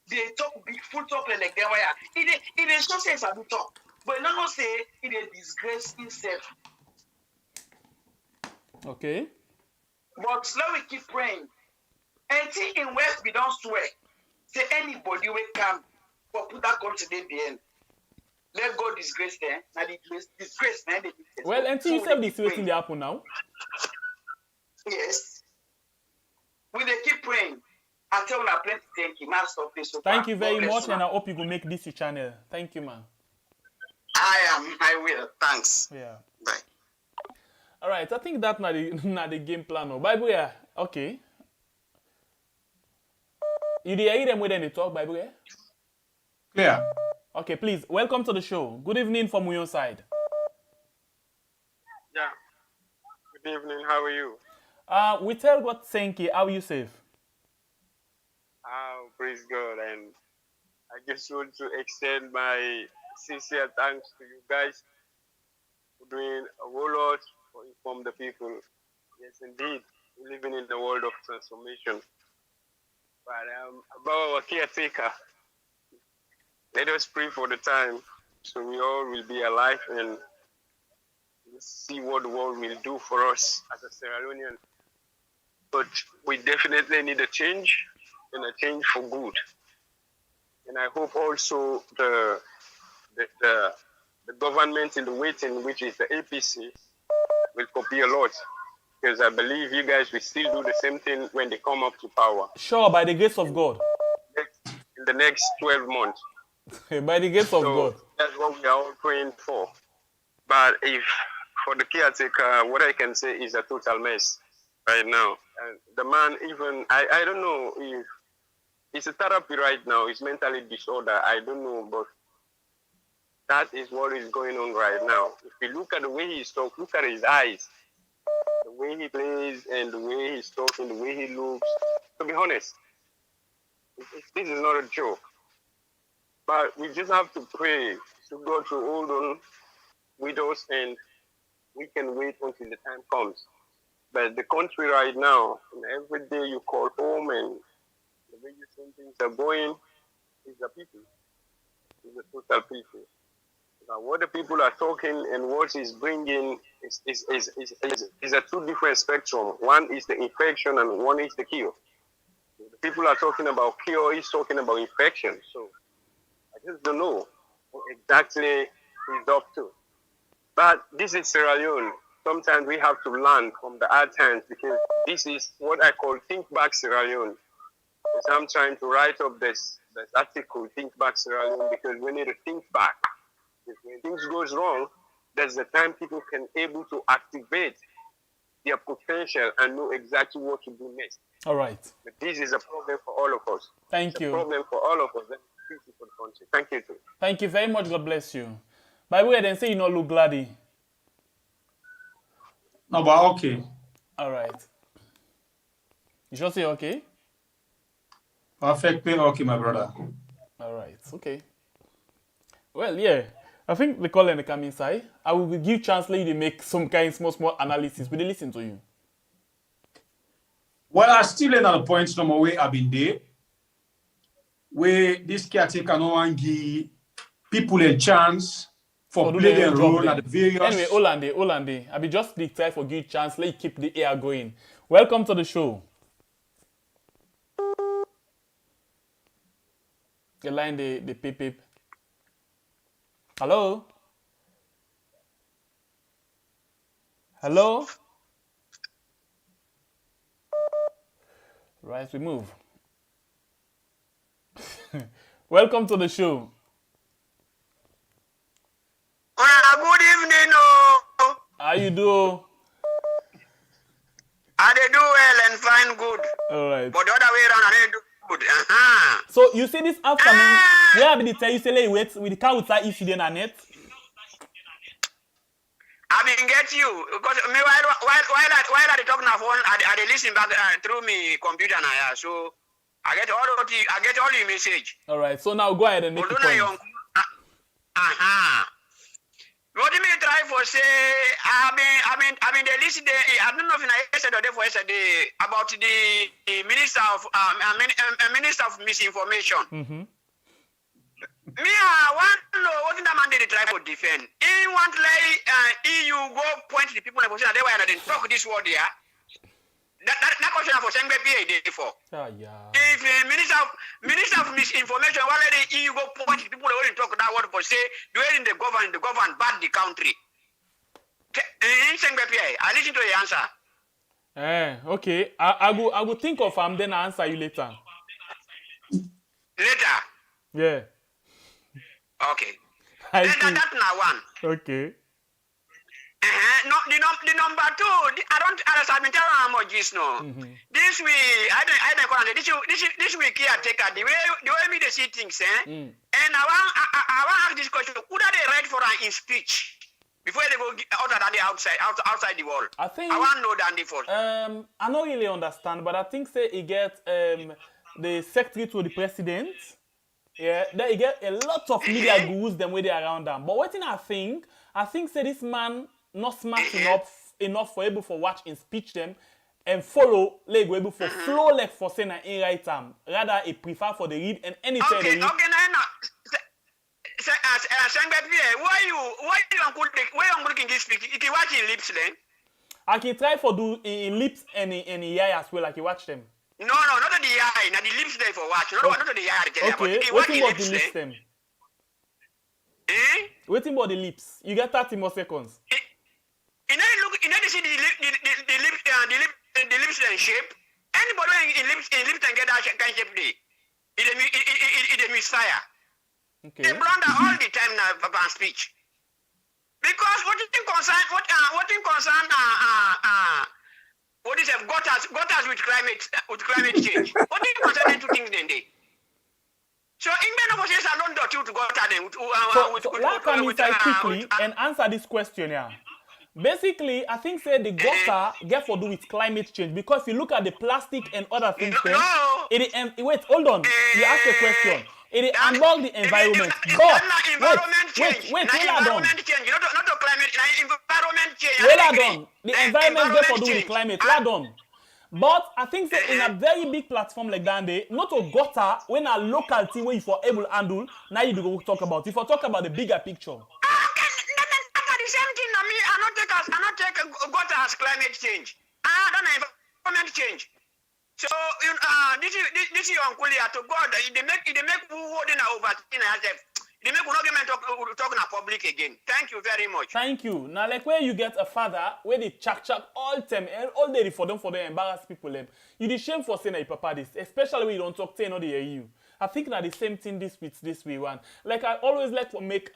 They talk big full talk like that wire. It is not say it's a big talk, but not say it is disgrace himself. Okay. But let we keep praying. Anything in West we don't swear. Say anybody will come for put that country in the end. Let God disgrace them. Now the disgrace man. Well, until you said this waiting the happen now. Yes. We they keep praying. I tell you plenty thank you. Man, stop this. Thank you very much, and I hope you will make this your channel. Thank you, man. I will. Thanks. Yeah. Bye. All right. I think that's not the game plan. No. Bible, yeah. Okay. You hear them when they talk, Bible? Yeah? Clear. Okay, please, welcome to the show. Good evening from your side. Yeah. Good evening. How are you? We tell God thank you. How are you safe? Oh, praise God. And I just want to extend my sincere thanks to you guys for doing a whole lot for inform the people. Yes, indeed. We're living in the world of transformation. But about our caretaker, let us pray for the time so we all will be alive and see what the world will do for us as a Sierra Leonean. But we definitely need a change, and a change for good. And I hope also the government in the waiting, which is the APC, will copy a lot. Because I believe you guys will still do the same thing when they come up to power. Sure, by the grace of God. In the next 12 months. By the grace of God. That's what we are all praying for. But if for the caretaker, what I can say is a total mess right now. And the man even, I don't know if it's a therapy right now, it's mentally disorder, I don't know, but that is what is going on right now. If you look at the way he's talking, look at his eyes. The way he plays and the way he's talking, the way he looks. To be honest, this is not a joke. But we just have to pray to God to hold on with us, and we can wait until the time comes. But the country right now, and every day you call home and the way you think things are going, is the people. Is the total people. What the people are talking and what is bringing is a two different spectrum. One is the infection and one is the cure. The people are talking about cure, he's talking about infection. So I just don't know what exactly he's up to. But this is Sierra Leone. Sometimes we have to learn from the hard times because this is what I call Think Back Sierra Leone. So I'm trying to write up this article, Think Back Sierra Leone, because we need to think back. Because when things goes wrong, that's the time people can able to activate their potential and know exactly what to do next. All right. But this is a problem for all of us. Thank you. A problem for all of us. And for the country. Thank you too. Thank you very much. God bless you. By the way, then say you not look gladdy. No, but okay. All right. You should say okay. Perfectly okay, my brother. All right. Okay. Well, yeah. I think the call and the come inside. I will give chance let you to make some kind of small analysis. Will they listen to you? Well, I still in at the point number where I've been there. Where this caretaker no one give people a chance for play their role at the various. Anyway, Olande. I be just the time for give chance. Let you keep the air going. Welcome to the show. The line the pip. Hello? Hello? Right, we move. Welcome to the show. Good evening. How you do? I they do well and fine good. All right. But the other way around, I didn't do good. So you see this afternoon, where be the tell you say wait with the car outside issue then and net? I been get you because me while I talk on phone, I listen back through me computer now. So I get all the message. All right. So now go ahead and make the point. What do you try for say? I mean the list. I don't know if I yesterday about the minister of misinformation. Mm-hmm. Me, I want to know what the man did try for defend. He want like EU go point the people in the position they were not talk this word here. That question for Sengbe PA for. If minister of misinformation, why let the EU go point the people who talk that word for say during the govern bad the country. In Sengbe PA, I listen to the answer. Okay. I will think of then I answer you later. Later. Yeah. Okay. That's now one. Okay. No, the number two. I don't understand. I'm telling you how much is no. This week, I don't. This week here, take the way me they see things, And I want ask this question: who are they right for in speech before they go outside the wall? I think I want to know that before. I don't really understand, but I think say he get the secretary to the president. Yeah, then he get a lot of media gurus them way they around them. But what I think say this man not smart enough for able for watch and speech them and follow like able for flow like for saying in right time. Rather he prefer for the read and anything they read. Okay, now. Why you looking this speak? You can watch in lips then. I can try for do in lips and in eye as well, like you watch them. No, not the eye. Now the lips there for watch. Not the eye. Okay, waiting about the lips them. Waiting about the lips. You get 30 more seconds. You know, see the lips and shape. Anybody in lips and get that kind of shape, it is misfire. Okay. They blunder all the time now about speech. Because what is got us with climate change. What is concern two things then they? So England of us alone dot you to go to them with quickly and answer this question here. Basically, I think say the gutter get for do with climate change because if you look at the plastic and other things, wait, hold on. You ask a question. It unblock the environment. But wait, hold on. Hold on. The environment get for do with climate. Hold on. But I think say in a very big platform like that, not a gutter when a local team where you for able to handle, now you go talk about. If I talk about the bigger picture. got as climate change. Don't environment change. So this is your uncle here to God. They make who holding over they make argument talking in public again. Thank you very much. Thank you. Now, like where you get a father where they chuck all time and all day for them embarrass people them. You the shame for saying that papa this, especially when you don't talk to another you. I think that the same thing this way one. Like I always like to make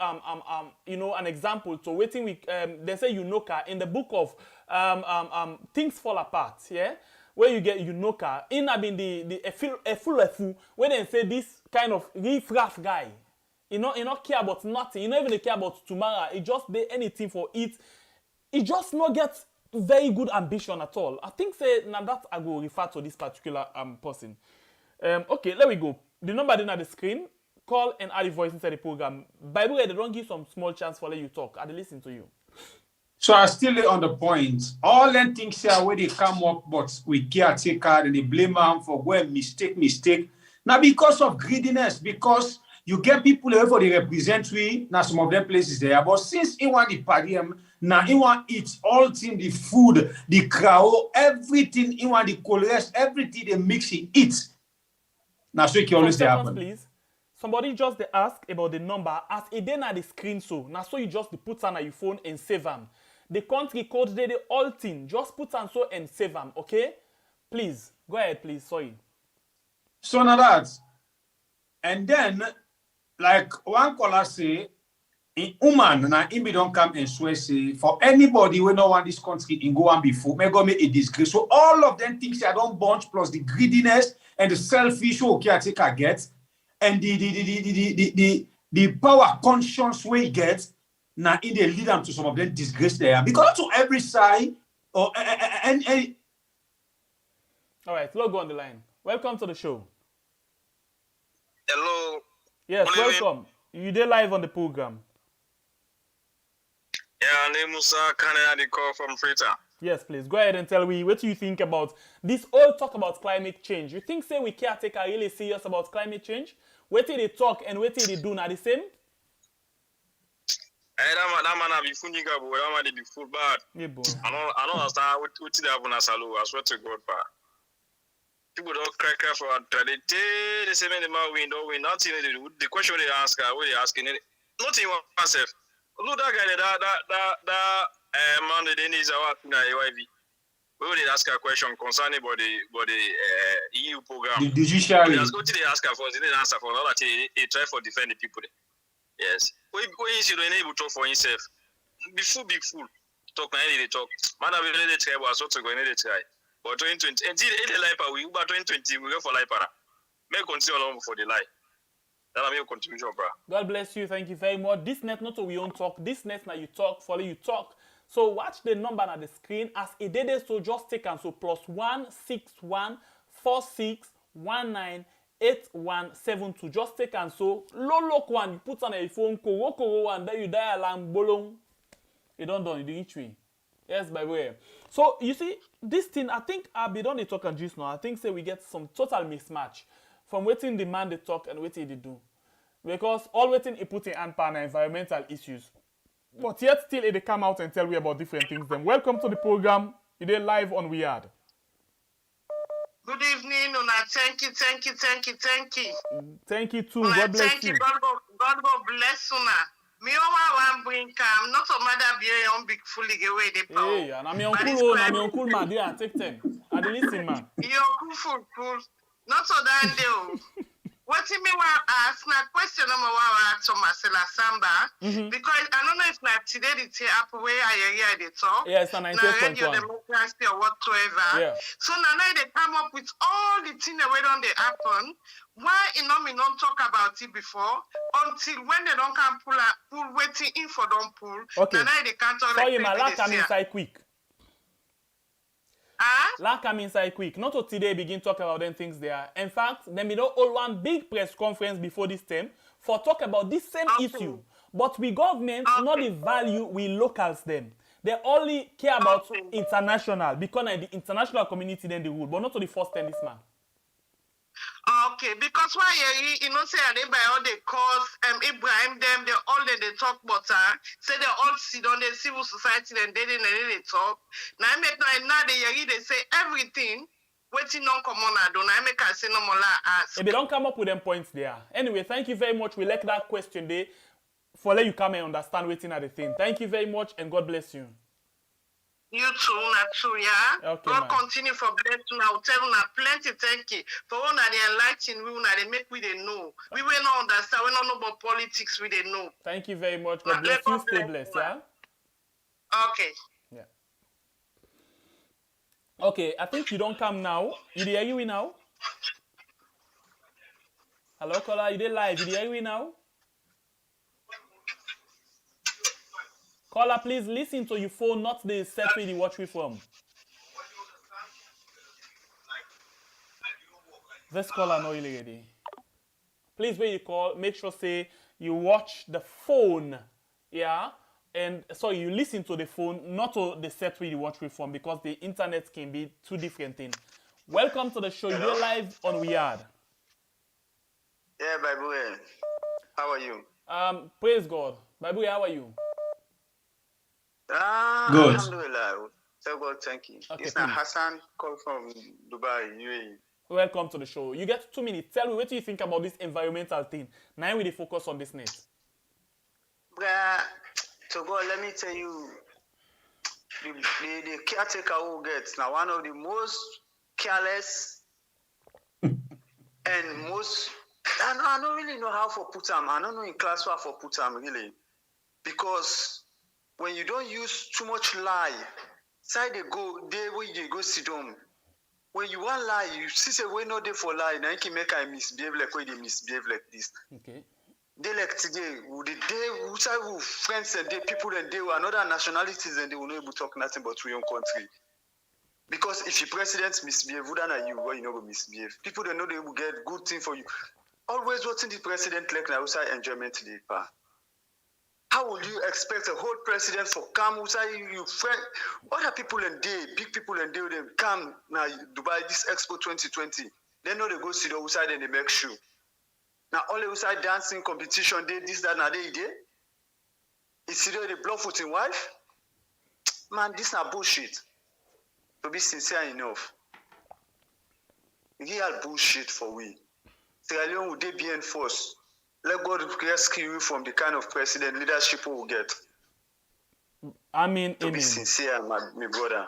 you know an example. So waiting we they say Unoka in the book of things fall apart, yeah. Where you get Unoka in having the a fool where they say this kind of riff-raff guy. You not care about nothing. You not even care about tomorrow. It just do anything for it. It just not get very good ambition at all. I think say now that I go refer to this particular person. Okay, let we go. The number then at the screen. Call and add the voice inside the program. By the way, they don't give some small chance for let you talk. I listen to you. So I still on the point. All them things here where they come up, but we caretaker and they blame them for where mistake. Now because of greediness, because you get people who they represent we now some of them places there. But since he want the party, now he want eat all thing, the food, the crowd, everything, he want the colors, everything they mix it eat. Now so it can always happen. Please. Somebody just ask about the number as it then at the screen so. Now so you just put on your phone and save them. The country code they all thing. Just put on so and save them, okay? Please. Go ahead, please. Sorry. So now that. And then like one caller say, in woman na him don't come and swear say for anybody who don't want this country in go and before, may go make a disgrace. So all of them things I don't bunch plus the greediness and the selfish who caretaker gets and the power conscience we get now in they lead them to some of them disgrace there because to every side or any. All right, logo on the line. Welcome to the show. Hello. Yes, welcome. You did live on the program. Yeah, name Musa Kane, the call from Freetown. Yes, please. Go ahead and tell me what you think about this whole talk about climate change. You think say we caretaker really serious about climate change? What did they talk and what did they do now the same? That man be funny guy, but that man be full bad. Yeah, boy. I don't understand what did happen as a I swear to God, pa. People don't crack for they say the man win, don't win. Nothing. The question they ask, what they asking, nothing myself. Look that guy, that man, the Dennis in the AYV. We will ask a question concerning about the EU program. The judiciary. What did they ask for? They didn't answer for another thing. They try for defend the people. Yes. We should enable talk for himself. Big fool. Talk now, they talk. Man, we really try, but so to go in the try. But 2020, until the life we about 2020, we go for life para. May continue along for the life. That will be a contribution, bro. God bless you. Thank you very much. This net not so we don't talk. This net now you talk, follow you talk. So watch the number on the screen as it did it. So just take and so +161 4619 8172. Just take and so low one. You put on a phone, koro and then you dial and bolong. You don't do each way. Yes, by the way. So you see, this thing, I think I'll be done the talk and just now. I think say we get some total mismatch from waiting the man they talk and waiting they do. Because all waiting he put in hand pan environmental issues. But yet still they come out and tell we about different things. Then welcome to the program. It is live on Weird. Good evening, Una. Thank you. Thank you too. God bless thank you. God go bless Una. Me one bring calm. Not a mother be on big fully away the power. Hey, and I'm your uncle, man. Yeah, take them. I listen, man. Your cool. Not so damn deal. What you mean want ask na question number one ask to Marcela Samba because I don't know if like today the app where I hear they talk. Yes, and I radio democracy or whatsoever. Yeah. So now they come up with all the things that went on they happen. Why me don't talk about it before until when they don't come pull waiting in for don't pull. Okay. Now they can't talk Sorry, like my come inside quick. Come inside quick. Not to today begin talk about them things there. In fact, then we don't hold one big press conference before this time for talk about this same issue. But we government not the value we locals them. They only care about international because the international community then the rule, but not to the first time this man. Okay, because why you know say they by all the cause Ibrahim them they all they they talk about say they all sit on the civil society and they talk. Now I make now they say everything waiting on common I don't I make I say no more ask. If they don't come up with them points there. Anyway, thank you very much. We like that question there for let you come and understand waiting at the thing. Thank you very much and God bless you. You too, not true, yeah. Okay, God continue for bless you now. Tell you plenty thank you. For one that they enlighten we they make we they know. We will not understand, we don't know about politics, we they know. Thank you very much. God bless you. Stay blessed, yeah? Okay. Yeah. Okay, I think you don't come now. You hear me now? Hello, caller, you did live. You hear me now? Caller, please listen to your phone, not the set where you watch me from. This caller no really ready. Please, when you call, make sure say you watch the phone, yeah, and so you listen to the phone, not to the set where you watch me from, because the internet can be two different things. Welcome to the show. You're live on Weird. Yeah, Bible. How are you? Praise God. Bible, how are you? Good. Alhamdulillah. So God, thank you. Okay, it's not Hassan called from Dubai, UAE. Welcome to the show. You get 2 minutes. Tell me what do you think about this environmental thing. Now we focus on this net. So God, let me tell you, the caretaker who gets now one of the most careless and most. I don't really know how for put them. I don't know in class how for put them really, because when you don't use too much lie, side they go there where you go sit down. When you want lie, you see say we no there for lie. Now you can make I misbehave like way they misbehave like this. Okay. They like today, the day who friends and they people and they were another nationalities and they will not able to talk nothing but your own country. Because if your president misbehave, wouldn't are you where you know misbehave? People don't know they will get good thing for you. Always watching the president like now outside enjoyment today, pa. How will you expect a whole president for come outside you friend? Other people and they, big people and they come now Dubai this Expo 2020. They know they go sit outside and they make shoe. Now all outside dancing competition, they this that now they it's either the blood-footing wife. Man, this not bullshit. To be sincere enough. You bullshit for we. Sierra Leone would they be enforced? Let God rescue you from the kind of president leadership we will get. I mean, to be sincere, my brother.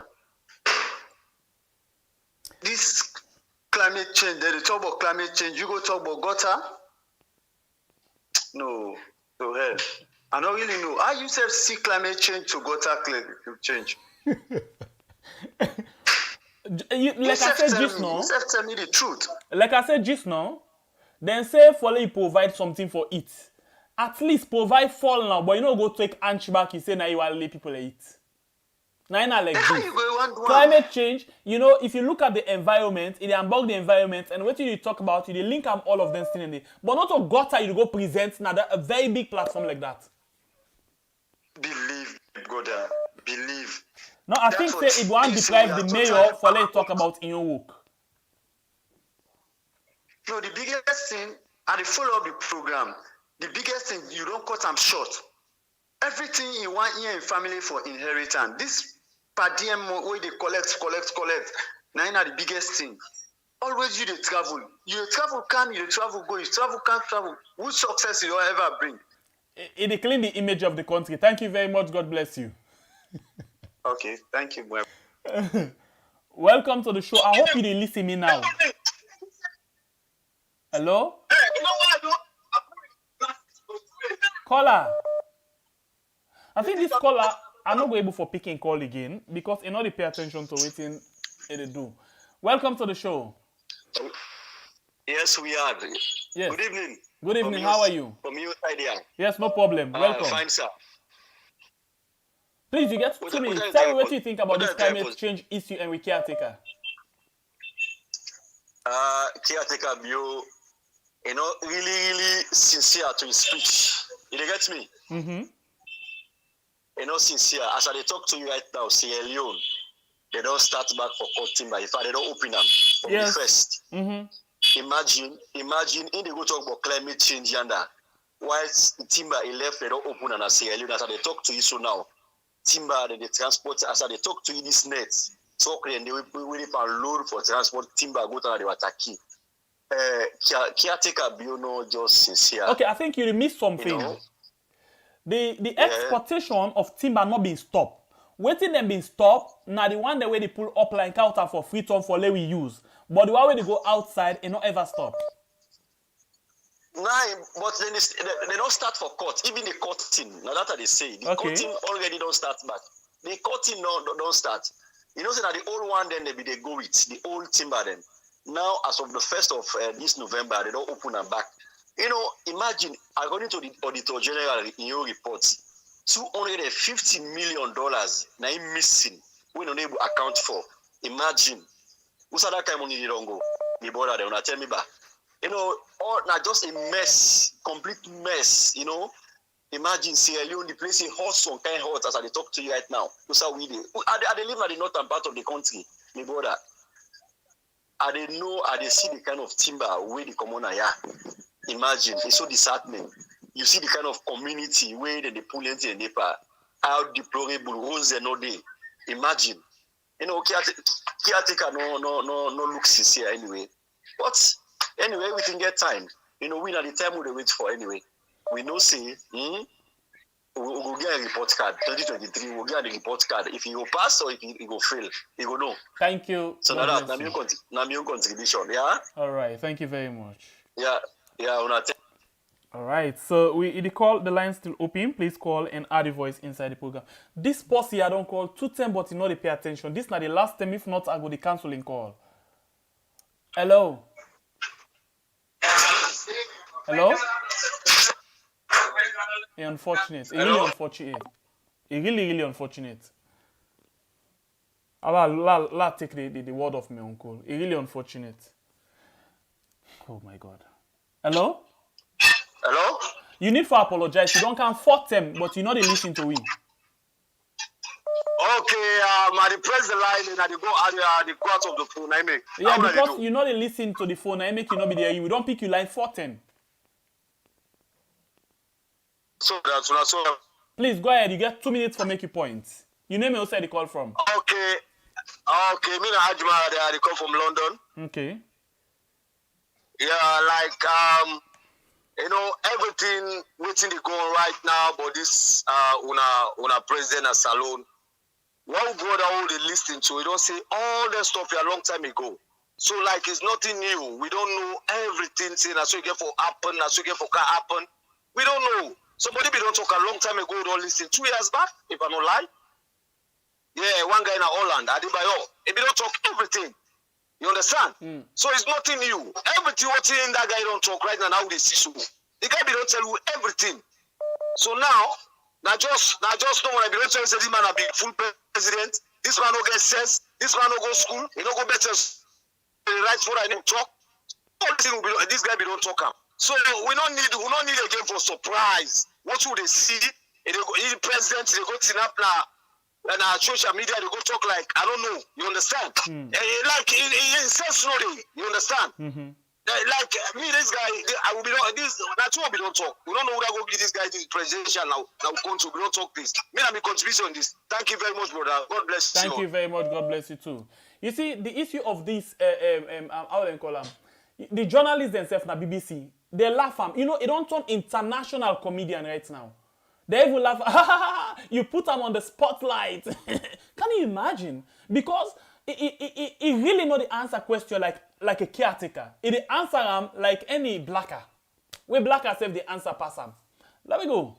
This climate change, they talk about climate change. You go talk about gutter? No, to hell. I don't really know. How you say see climate change to gutter change? Like I said just now. You tell me the truth. Like I said just now. Then say for you provide something for it. At least provide fall now, but you know go take anch back, you say now you want to let people eat. Now you not like this. Climate change, you know, if you look at the environment, it unbug the environment, and what you talk about, you link up all of them still in there. But not to gutter you go present now a very big platform like that. Believe, brother. Believe. No, I think say it won't deprive the mayor for let you talk about in your work. No, the biggest thing, at the follow up the program, the biggest thing, you don't cut them short. Everything you want here in family for inheritance. This per diem where they collect. Now the biggest thing. Always you they travel. You travel come, you travel go, you travel can't travel. Which success you ever bring? It clean the image of the country. Thank you very much. God bless you. Okay, thank you. Welcome to the show. I hope you didn't listen me now. Hello? Caller. I think this caller, I'm not going able for picking call again because you know they pay attention to waiting they do. Welcome to the show. Yes, we are. Yes. Good evening. Good evening. How are you? From your idea. Yes, no problem. Welcome. Fine, sir. Please, you get 2 minutes. Tell me what you think about this climate change issue and with caretaker. Caretaker, you know, really sincere to his speech. You get me? Mm-hmm. You know, sincere. As I talk to you right now, Sierra Leone, they don't start back for cutting by far. They don't open them from the first. Mm-hmm. Imagine, in they go talk about climate change and that. whilst the timber he left, they don't open and I say, as they talk to you so now, timber they transport, as they talk to you this net, so and they will load for transport, timber go to the Wataki. Caretaker Biono just sincere. Okay, I think you missed something. You know? The exportation of timber not being stopped. Waiting them being stopped, now the one the way they pull up like out for free ton for let we use. But the one way they go outside, it not ever stop. Nah, but then they don't start for cut. Even the cutting, now that's what they say. The cutting already don't start back. The cutting don't start. You know, so that the old one then they go with the old timber then. Now, as of the 1st of this November, they don't open them back. You know, imagine, according to the Auditor General in your reports, $250 million now missing. We don't able to account for. Imagine. Who's that kind of money they don't go? The border, they want to tell me back. You know, all not just a mess, complete mess, you know. Imagine Sierra Leone, the place is hot, some kind hot as I talk to you right now. That's how we do. They live in the northern part of the country, the border. They know, they see the kind of timber where the commoner are. Imagine, it's so disheartening. You see the kind of community where they pull into the neighbor, how deplorable, rose and no day. Imagine. You know, caretaker no look sincere anyway. But anyway, we can get time. You know, we know the time we wait for anyway. We know say, we'll get a report card. 2023, we'll get a report card. If you go pass or if you go fail, you go no. Thank you. So that's my contribution, yeah? All right, thank you very much. Yeah. All right, so we call the line still open. Please call and add a voice inside the program. This post here I don't call 210, but you know they pay attention. This not the last time. If not, I go the canceling call. Hello. Hello. Unfortunate. Really unfortunate. Really unfortunate. I'll take the word of my uncle. Really unfortunate. Oh my God. Hello? Hello? You need to apologize. You don't can fault them, but you know they listen to we. Okay, I press the line and I go out the court of the phone. I make. Yeah, because you know they listen to the phone. I make you not be there. You don't pick your line 410. So that's what I saw. Please go ahead. You get 2 minutes for make your points. You name me outside the call from. Okay. Me na Ajma, they come from London. Okay. Yeah, like you know, everything waiting to go on right now, but this una president as alone. One brother who they listen to, we don't say all that stuff a long time ago. So like it's nothing new. We don't know everything saying that's what you get for happen, that's what you get for can happen. We don't know. Somebody we don't talk a long time ago, don't listen 2 years back, if I don't lie. Yeah, one guy in Holland, Adibayo. If we don't talk everything. You understand? So it's nothing new. Everything what's in that guy don't talk right now they see so. The guy don't tell you everything. So now just no one be don't tell you this man a big full president. This man no get sense. This man no go school. He no go better right for I don't talk. All this guy be don't talk him. So we don't need again for surprise. What should they see? They go the president, they go tin up now. And social media, they go talk like, I don't know. You understand? Like, it says no, you understand? Like, me, this guy, I will be that's why we don't talk. We don't know who I go give this guy this presidential now. Now we don't talk this. Me, I'm a contribution on this. Thank you very much, brother. God bless you. Thank you very much. God bless you too. You see, the issue of this, how do they call them? The journalists themselves na BBC, they laugh at him. You know, it don't turn international comedian right now. They even laugh. You put them on the spotlight. Can you imagine? Because it really know the answer question like a caretaker. It answer them like any blacker. We blacker save the answer pass them. Let me go.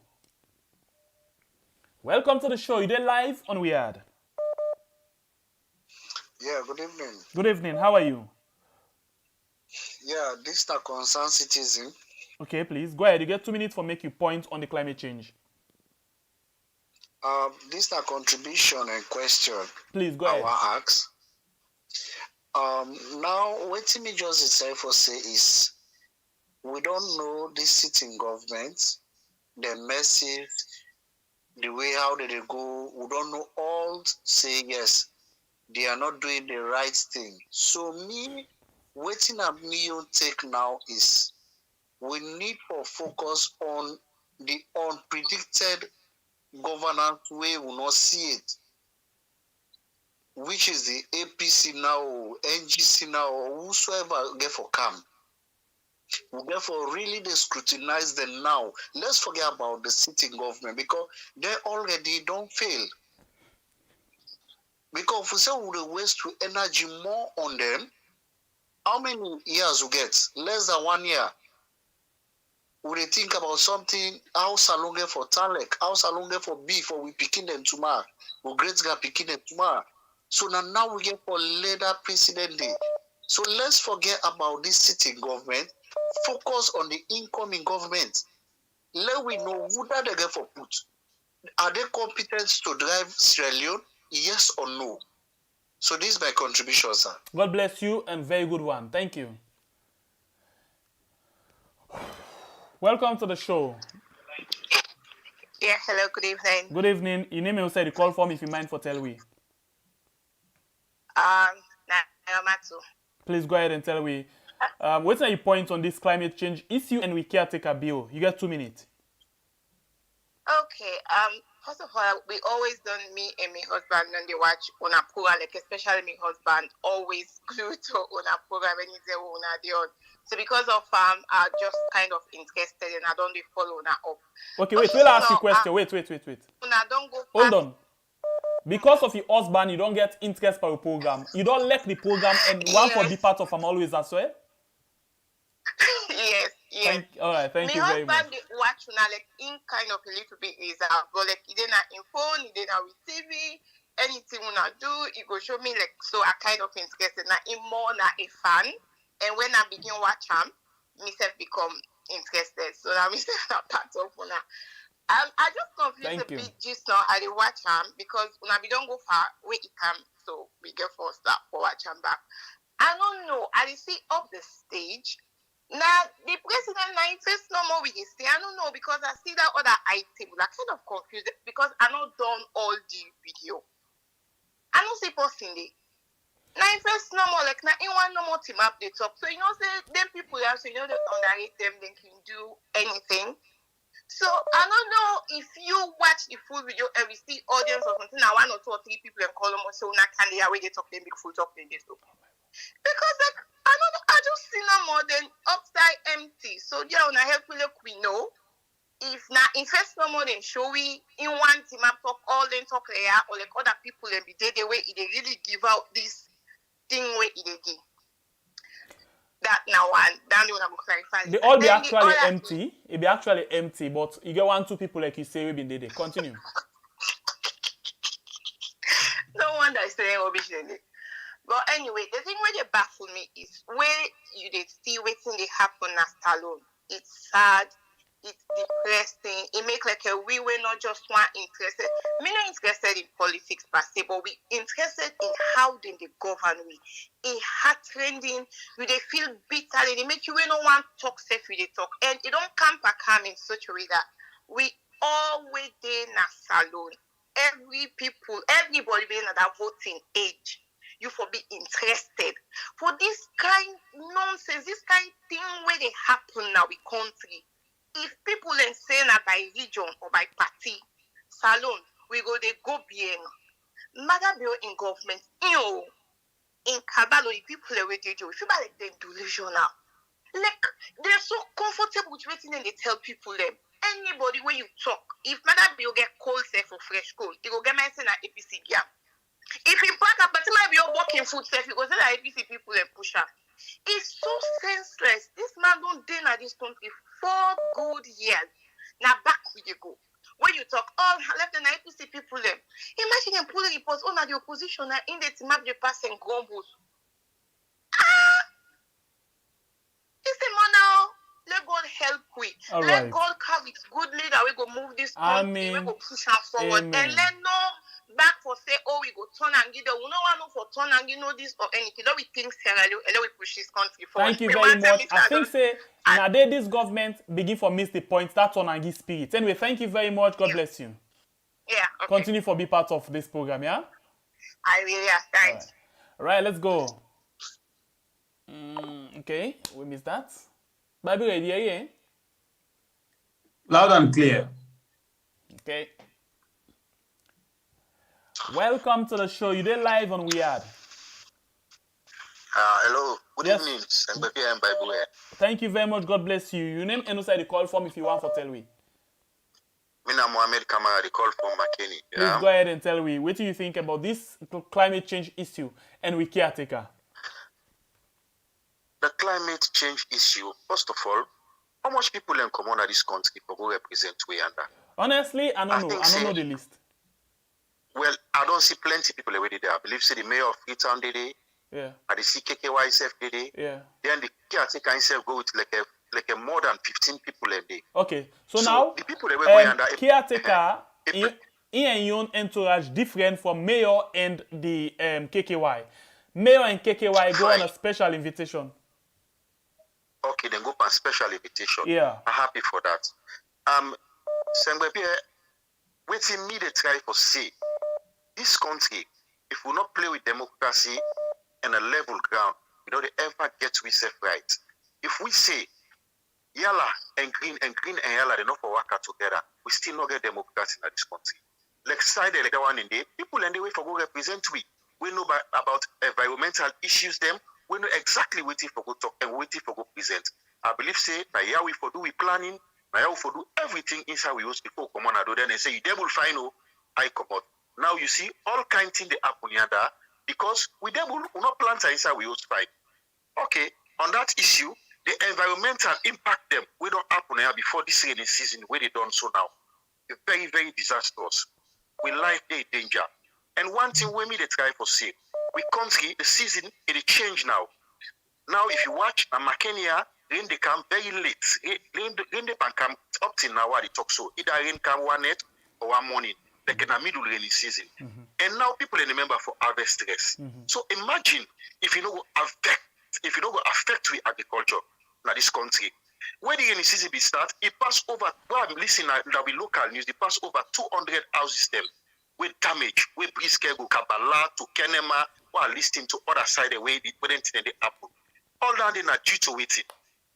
Welcome to the show. You did live on Weird. Yeah, good evening. Good evening. How are you? Yeah, this is a concerned citizen. Okay, please. Go ahead. You get 2 minutes for make your point on the climate change. This is a contribution and question. Please go ahead. I ask. Now, what me just itself for say is, we don't know this sitting government, the message, the way how did they go. We don't know all. Say yes, they are not doing the right thing. So me, waiting at me you take now is, we need to focus on the unpredicted governance way we will not see it, which is the APC now, NGC now, or whosoever get for come. We therefore really they scrutinize them now. Let's forget about the sitting government because they already don't fail. Because if we say we will waste energy more on them, how many years we get? Less than 1 year. We think about something, how salonge for Talek, how salonge for beef, or we picking them tomorrow. We great guy picking them tomorrow. So now we get for later president day. So let's forget about this sitting government. Focus on the incoming government. Let we know who that they get for put. Are they competent to drive Sierra Leone? Yes or no? So this is my contribution, sir. God bless you and very good one. Thank you. Welcome to the show. Yeah, hello, good evening. Good evening. Your name will say the call form if you mind for tell we. Naamatu. Please go ahead and tell we. What's your point on this climate change issue and we caretaker bill? You got 2 minutes. Okay. First of all, we always done me and my husband when they watch on a program, like especially my husband always glued to on a program when he's there on a on. So because of I just kind of interested and I don't follow on up. Okay, wait. We'll ask you a question. Wait. Don't go. Hold on. Because of your husband, you don't get interest by the program. You don't like the program and want to be part of them always as well. Yes. All right, thank you very much. My husband watch now like in kind of a little bit is but like he didn't in phone, he didn't with TV, anything when I do, he go show me like so I kind of interested now in more now a fan. And when I begin watch him, myself become interested. So now myself not part of now. I just confused a bit just now I watch him because when I don't go far where he come, so we get for start for watch him back. I don't know. I see up the stage. Now, the president now first no more with his thing. I don't know because I see that other item. I kind of confused because I not done all the video. I don't see posting it. Now first no more like now in one no more team up the top. So you know say them people there, so you know they underrate them, they can do anything. So I don't know if you watch the full video and we see audience or something. Now 1 or 2 or 3 people in column or so now can they away they talk them big full talk them this too. Because like I just see no more than upside empty. So yeah, on a help look we know if now in first no more than show we in one team up talk all them talk there or like other people and be the way they really give out this thing where they give. That now one, that one I will clarify. They all be actually empty. It be actually empty, but you get 1, 2 people like you say we been there. Continue. No wonder I say rubbish in it. But anyway, the thing where they baffle me is where you they see waiting they happen at Standalone. It's sad, it's depressing. It make like we were not just one interested. Me not interested in politics per se, but we interested in how they govern we. In heart trending, we they feel bitter, they make you we no want talk safe with they talk. And it don't come back in such a way that we always there na salon. Everybody being at that voting age. You for be interested for this kind nonsense, this kind thing where they happen now in country. If people then say that by region or by party, salon, we go they go bien. Mother bill in government, in Kabalo, the people away they do. We feel like they're delusional. Like they're so comfortable with waiting and they tell people them. Anybody where you talk, if mother bill get cold say for fresh cold, you go get mentioned at APC yeah. If you pack up, but it might be your working food stuff, you go say that APC people and push up. It's so senseless. This man don't dinner this country 4 good years. Now back where you go. When you talk, left the APC people them. Imagine them pulling reports on the opposition and in the team up the pass and grumbles. It's the man now. Let God help we. Let God carry good leader. We go move this country. We go push us forward. And let no back for say, we go turn and give them. We don't want for turn and give this or anything. Don't we think Sierra Leone and then we push this country forward. Thank you very much. I think say nowadays this government begin for miss the point. That's on and give spirit. Anyway, thank you very much. God bless you. Yeah. Okay. Continue for be part of this program, yeah? I will, yeah. Thanks. All right, let's go. Okay, we missed that. Baby ready again? Loud and clear. Okay. Welcome to the show. You did live on Weird. Hello. Good Yes. evening. Sengbepi and Bible. Thank you very much. God bless you. Your name and also the call form if you want for tell we. Mina Mohamed Kamara, the call from McKinney. Please go ahead and tell me, what do you think about this climate change issue and we caretaker? The climate change issue, first of all, how much people in common at this country for go represent we under? Honestly, I don't know. I don't know the list. Well, I don't see plenty people already there. I believe say the mayor of Freetown did it. Yeah. And the CKKY self did it. Yeah. Then the caretaker himself go with like a more than 15 people a day. Okay. So now the people that were going under caretaker in your entourage different from mayor and the KKY. Mayor and KKY go on a special invitation. Okay, then go for a special invitation. Yeah. I'm happy for that. Sengbepi, waiting me they try for say this country, if we not play with democracy and a level ground, we don't ever get we self right. If we say yellow and green and yellow, they not for work out together, we still not get democracy in this country. Like side like one in there, people in the way for go represent we. We know about environmental issues them. We know exactly waiting for go talk and waiting for go present. I believe say now yeah we for do we planning, now yeah we for do everything inside we use before come on and do then and say you devil final I come out. Now you see all kind thing they happen here because we devil will not plant inside we use fight. Okay, on that issue, the environmental impact them we don't happen here before this rainy season where they done so now. It's very, very disastrous. We life they danger. And one thing we me they try for say, we country the season it change now. Now if you watch Makenia, rain they come very late. Rain they can come up till now what they talk so. Either rain come one night or one morning, like in the middle rainy season. And now people remember for harvest stress. So imagine if you know go affect we agriculture in this country. When the rainy season be start, it pass over. Well, I'm listening that we local news. It pass over 200 houses them with damage. We breeze go Kabbalah to Kenema. While listening to other side the way they happen. All that they are due to waiting.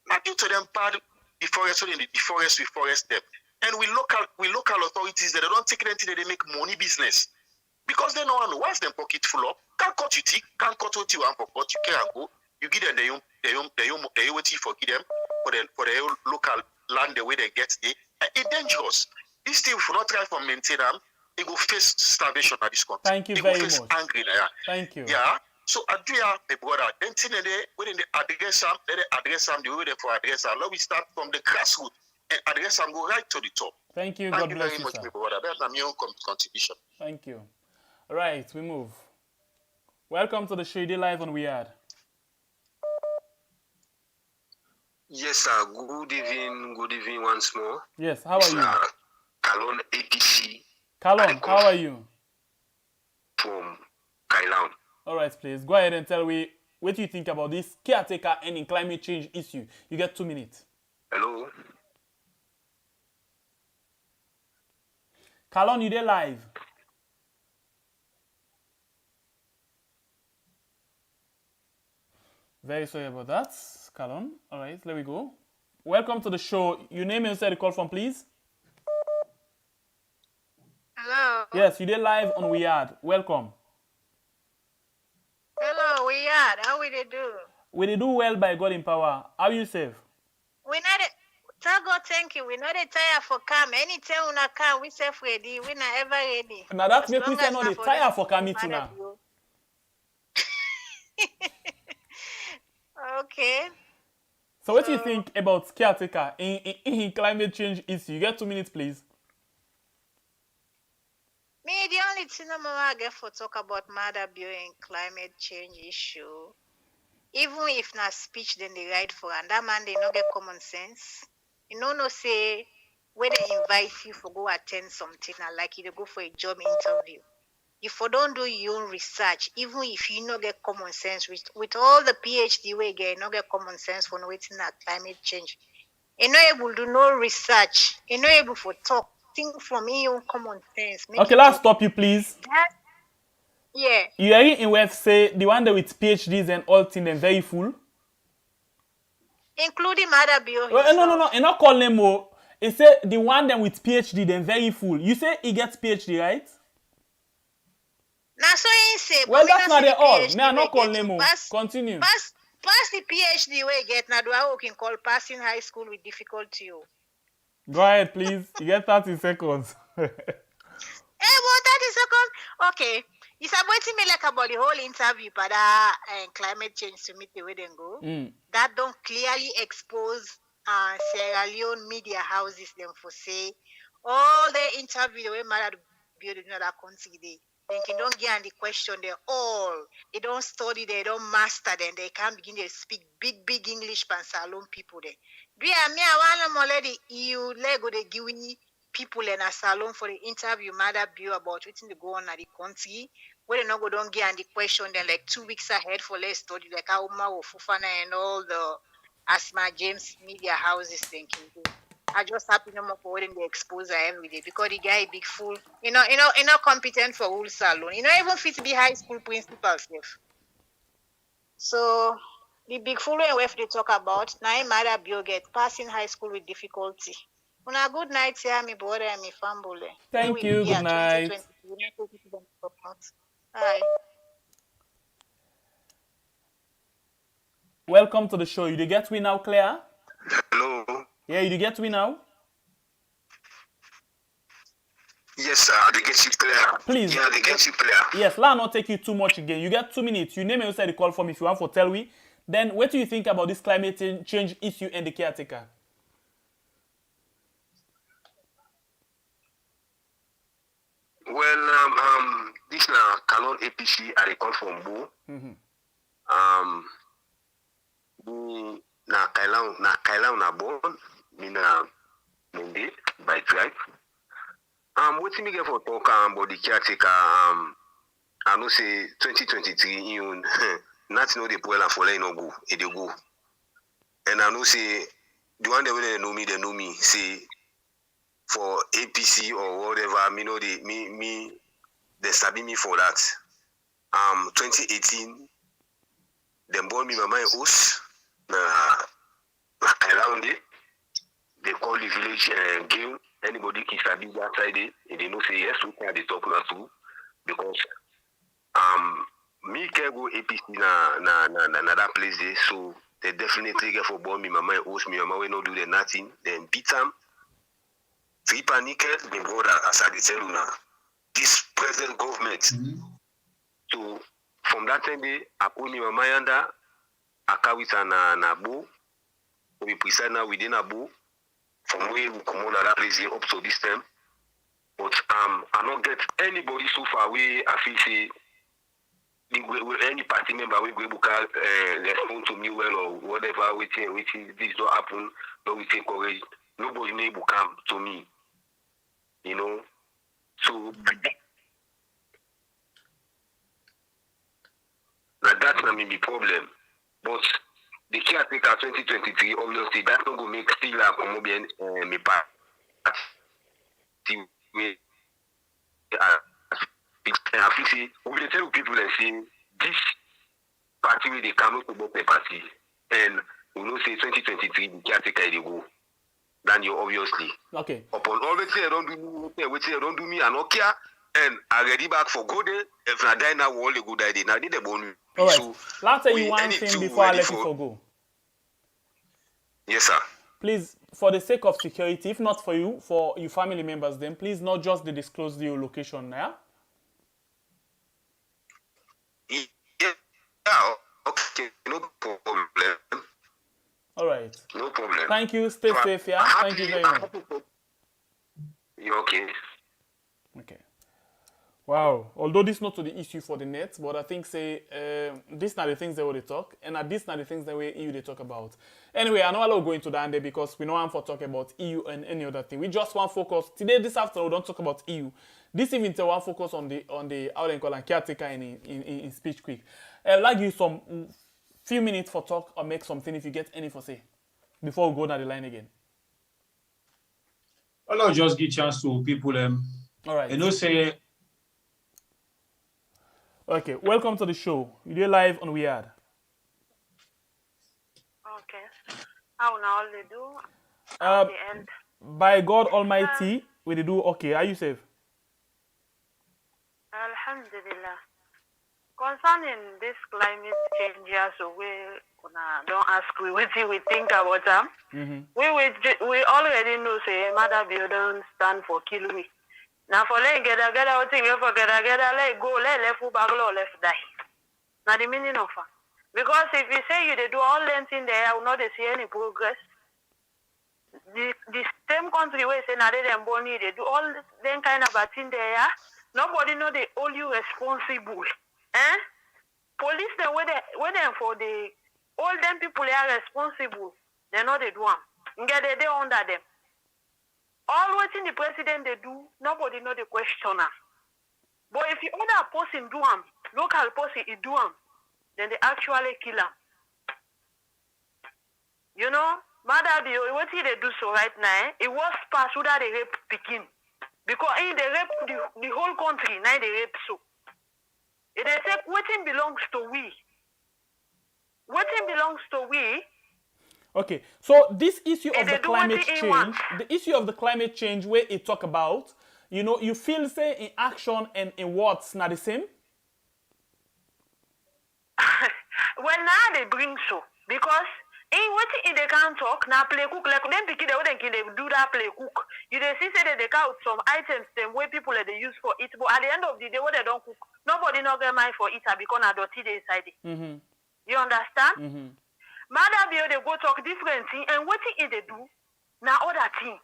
Not due to them bad deforestation in the deforest we forest them. And we local authorities that they don't take anything that they make money business. Because they know once them pocket full up, can't cut you teeth, can't cut what you want for cut, you can't go. You give them the waiting for give them for the local land the way they get there. It's dangerous. This thing if we not try to maintain them, it will face starvation at this country. Thank you it very will face much. Angry there. Thank you. Yeah. So Adria, my brother, then when they address them, let them address them the way they for address them. Let we start from the grassroots and address them go right to the top. Thank you. Thank God you bless very you, much, sir. my brother. That's my own contribution. Thank you. All right, we move. Welcome to the show. You did live on Weird. Yes, sir. Good evening once more. Yes, how are you? Kalon APC. Kalon, how are you? From Kailan. All right, please. Go ahead and tell me what you think about this caretaker and in climate change issue. You get 2 minutes. Hello? Kalon, you there live? Very sorry about that, Kalon. All right, there we go. Welcome to the show. Your name and the call from, please. Hello. Yes, you did live on Weird. Welcome. Hello, Weird. How we dey do? We did do well by God in power. How you safe? We not tell God thank you. We not tired for come. Anytime we not come, we safe ready. We not ever ready. Now that As make me long say as no na dey for tire this for coming to matter now. you. Okay. So what do you think about caretaker in climate change issue? You get 2 minutes, please. Me, the only thing I get for talk about matter being climate change issue, even if not speech, then they write for, and that man they not get common sense. You know, no say when they invite you for go attend something, like you to go for a job interview. If you don't do your own research, even if you not get common sense, with all the PhD we get, you not get common sense for waiting at climate change. You not able to do no research. You not able to talk. Think from your own common sense. Okay, let's stop you, please. Yeah. You are in web say the one that with PhDs and all things and very full. including Madabio No, himself. no. And not call name. He say the one them with PhD, then very full. You say he gets PhD, right? Now so he say, Well, but me that's not not see at the all. PhD Me, I we not call get. name. Continue. Pass the PhD we get. Now do I can call passing high school with difficulty? Go ahead, please. You get 30 seconds. Well, 30 seconds. Okay. It's about me like about the whole interview, but climate change to meet the way they go. That don't clearly expose Sierra Leone media houses them for say all the interview the way matter build another country they can don't get on the question they all they don't study they don't master then they can't begin to speak big English pan salon people there. Me I want already EU lego they give me people in a salon for the interview matter view about what's to go on at the country where they not go don't get on the question then like 2 weeks ahead for less study like Auma or Fufana and all the Asma James media houses thinking I just happy no more for them the exposure every day because the guy big fool. You know, competent for whole salon. You know, even fit to be high school principal stuff. So the big fool when they talk about now him mother bio get passing high school with difficulty. Una good night, here, me brother and me family. Thank you. Good night. Bye. Welcome to the show. You get me now, Claire? Hello. Yeah, you get me now? Yes, sir. They get you clear. Please. Yeah, they get you clear. Yes, let not take you too much again. You get 2 minutes. You name outside the call form if you want for tell we. Then what do you think about this climate change issue and the caretaker? Well, this now Canon APC I call from Bo. Na Kailan na born, me na Mende by tribe. What me get for talk about the caretaker? I know say 2023 you nothing no dey pull and for no go, it dey go. And I know say the one that they know me say for APC or whatever, me know they sabi me for that. 2018, them born me mama house around it. They call the village game. Anybody can sabi outside it, and they know say yes, we can they talk now too, because me can go APC na that place there, so they definitely get for born me mama house, me mama we no do the nothing, then beat them. Three panic, my brother, as I tell you now, this present government. So from that time, I put me my under, I carry it na Bo. We precise now within a Bo. From where we come on that place up to this time. But I don't get anybody so far away. I feel say any party member we go respond to me well or whatever. Waiting, this don't happen. No, we take courage. Nobody able come to me. You know, so now that's not my problem. But the caretaker 2023, obviously, that's not going to make still a Colombian me party. I feel say we tell people and say this party where they come to both the party, and we know say 2023 the caretaker they go. Then you obviously upon all the things I don't do me, I don't care, and I ready back for go there. If I die now, all the good idea. Now did the bone. All right. So let's tell you one thing before I let you go. Yes, sir. Please, for the sake of security, if not for you, for your family members, then please not just disclose your location now. Yeah. Okay. No problem. All right. No problem. Thank you. Stay safe, yeah? Thank you very much. You're okay. Okay. Wow. Although this is not to the issue for the net, but I think say these are the things they will talk, and these are the things that EU they talk about. Anyway, I know I'll go into that there because we know I'm for talk about EU and any other thing. We just want focus today. This afternoon, we don't talk about EU. This evening, we want focus on the how they call and caretaker in speech quick. I'll give you some few minutes for talk or make something if you get any for say before we go down the line again. I'll just give chance to people. All right. You know, say. Okay, welcome to the show. You're live on Weird. Okay. How now all they do Uh, at the end. by God Almighty, we dey do okay. Are you safe? Alhamdulillah. Concerning this climate change, so we don't ask what we think about them. We already know say Mother Bio don't stand for kill we. Now for let get what thing for get let go let full baglo left die. Now the meaning of it. Because if you say you they do all them things there, I will not see any progress. The same country where say now they born they do all them kind of a thing there. Nobody know they hold you responsible. Eh? Police them where they for the all them people they are responsible. They know they do them. They under them. All what the president they do, nobody know the questioner. But if the other person do them, local person he do them, then they actually kill them. You know, Mother what they do so right now, it was past who that they rape Pekin. Because in they rape the whole country, now they rape so. It is say waiting belongs to we. Waiting belongs to we. Okay, so this issue of the climate change, the issue of the climate change where it talk about, you know, you feel say in action and in words not the same? Well, now they bring so. Because in what they can't talk, now play cook, like them picky they wouldn't they do that play cook. You they see say they count some items them where people they use for it, but at the end of the day what they don't cook, nobody not get mind for it because I dirty they inside it. You understand? Mother Bio they go talk different thing and what they do now other thing.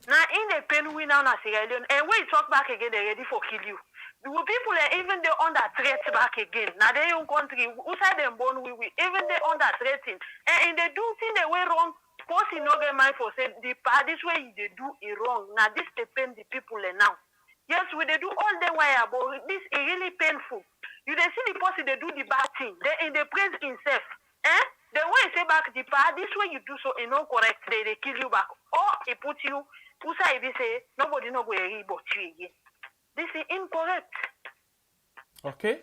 Now in the pen we now na Sierra Leone and when you talk back again they ready for kill you. The people are even they under threat back again. Now they own country outside them born we even they under threatening. And they do thing they way wrong. Person no get mind for say this way they do it wrong. Now this depend the people now. Yes, we they do all the way but this is really painful. You they see the person they do the bad thing. They in the praise himself. The way you say back the part, this way you do so is not correct, they kill you back. Or it put you, outside they say, nobody no go read but you again. This is incorrect. Okay.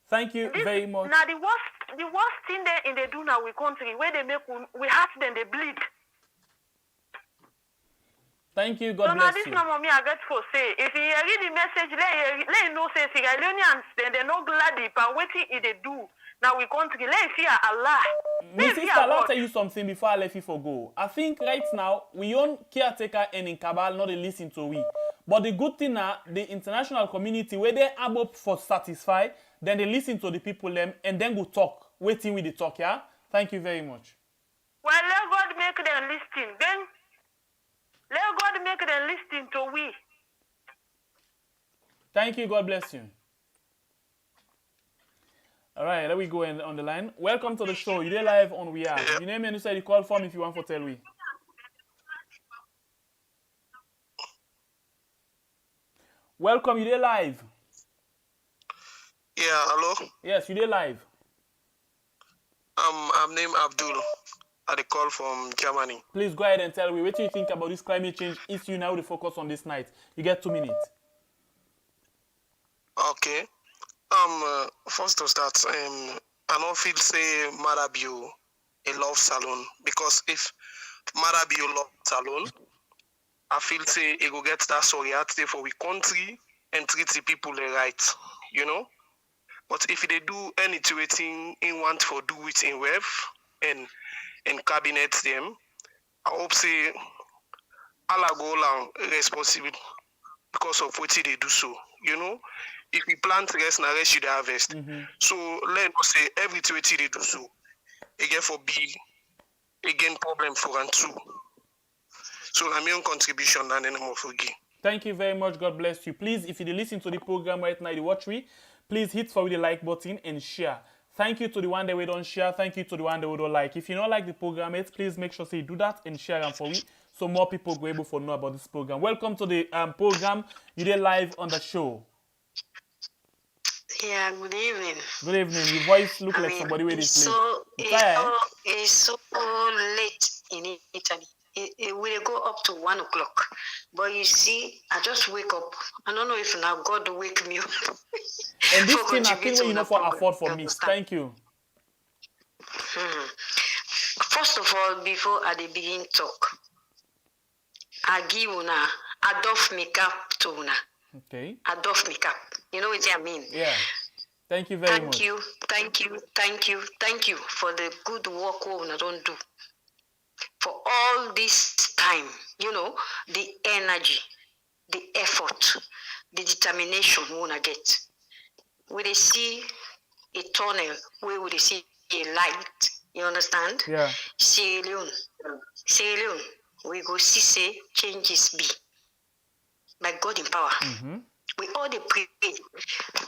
Thank you very much. Now the worst thing they do now in country, where they make we hurt them, they bleed. Thank you, God so bless now this you. now mommy I get for say, if you read the message, let you know say Sierra Leoneans, then they're not glad if and waiting they do. Now we country, let fear Allah. My sister, I'll tell you something before I let you for go. I think right now, we own caretaker and in Cabal, not to listen to we. But the good thing now, the international community, where they able for satisfy, then they listen to the people them and then go talk. Waiting with the talk, yeah? Thank you very much. Well, let God make them listen. Then let God make them listen to we. Thank you, God bless you. All right, let we go on the line. Welcome to the show. You're live on We Are. Your name and you say you call from if you want to tell we. Welcome, you're live. Yeah, hello? Yes, you're live. I'm named Abdul. I call from Germany. Please go ahead and tell me what do you think about this climate change issue now to focus on this night. You get 2 minutes. Okay. First to start, I don't feel say Marabio a love salon because if Marabio love salon, I feel say it go get that solidarity for we country and treat the people right, you know. But if they do anything in want for do it in web and cabinet them, I hope say Allah go along responsible because of what they do so, you know. If we plant rest, now rest you the harvest. So let us say everything they do so. Again for be again problem for and two. So I'm your contribution and then I'm forgive. Thank you very much. God bless you. Please, if you listen to the program right now, you watch me, please hit for the like button and share. Thank you to the one that we don't share. Thank you to the one that we don't like. If you don't like the program, please make sure you do that and share them for me so more people go able to know about this program. Welcome to the program. You're live on the show. Yeah, good evening. Good evening. Your voice looks like somebody who is late. It's so late in Italy. It will go up to 1 o'clock. But you see, I just wake up. I don't know if now God wake me up. And this thing I think you know for afford for me. Thank you. First of all, before I begin talk, I give una Adolf makeup to una. Okay. Adolf makeup. You know what I mean? Yeah. Thank you very much. Thank you for the good work we una don't do. For all this time, you know, the energy, the effort, the determination we wanna get. We dey see a tunnel where we dey see a light. You understand? Yeah. Sierra Leone, we go see say changes be by God in power. We all dey pray.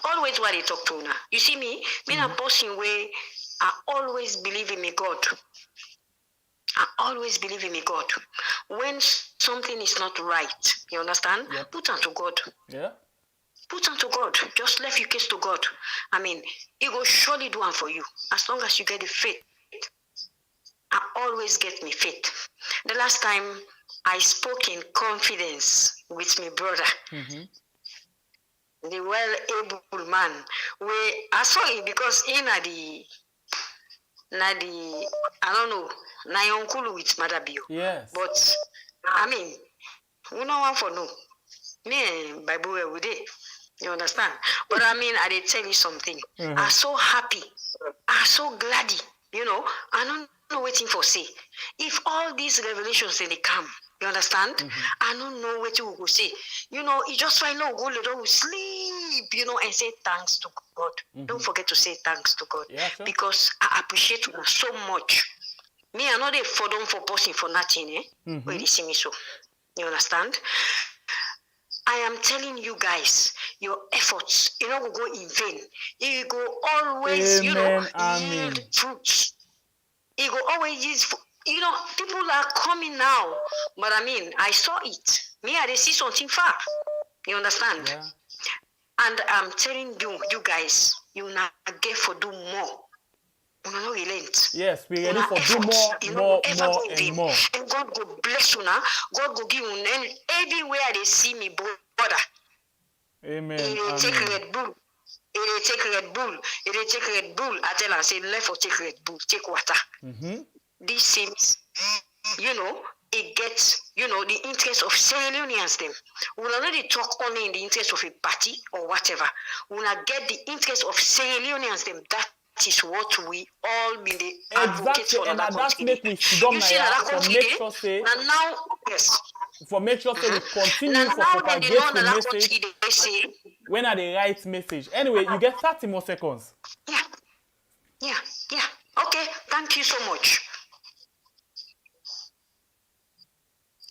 Always while they talk to una. You see me a person where I always believe in me God. I always believe in me God. When something is not right, you understand? Yep. Put unto God. Yeah. Put unto God. Just left your case to God. I mean, He will surely do one for you as long as you get the faith. I always get me faith. The last time I spoke in confidence with my brother, the well-able man, where I saw him because he na the I don't know, na uncle with Madabio. Yes. But I mean, we no one for no. Me and Bible every day. You understand? But I mean, I did tell you something. I'm so happy. I'm so glad. You know, I don't know waiting for say. If all these revelations in the come, you understand? I don't know what you will say. You know, you just find no go little sleep, you know, and say thanks to God. Don't forget to say thanks to God. Yeah, sure. Because I appreciate you so much. Me, I know they for them for person for nothing, eh? Where they see me so. You understand? I am telling you guys, your efforts, you know, will go in vain. You go always, you know, yield fruits. You go always use, you know, people are coming now. But I mean, I saw it. Me, I see something far. You understand? Yeah. And I'm telling you, you guys, you not get for do more. You know, relent. Yes, we're ready for do more, and more. And God go bless you now. God go give you everywhere they see me, brother. Amen. He take Red Bull. He take Red Bull. He take Red Bull. I tell her, say, left for take Red Bull, take water. This seems, you know, it gets, you know, the interest of Sierra Leoneans them. We will not really talk only in the interest of a party or whatever. We will not get the interest of Sierra Leoneans them. That is what we all been the advocates for. And that's make we sit down for make sure say. And now, yes. For make sure say we continue for propagate the message. When are the right message? Anyway, you get 30 more seconds. Yeah. Okay, thank you so much.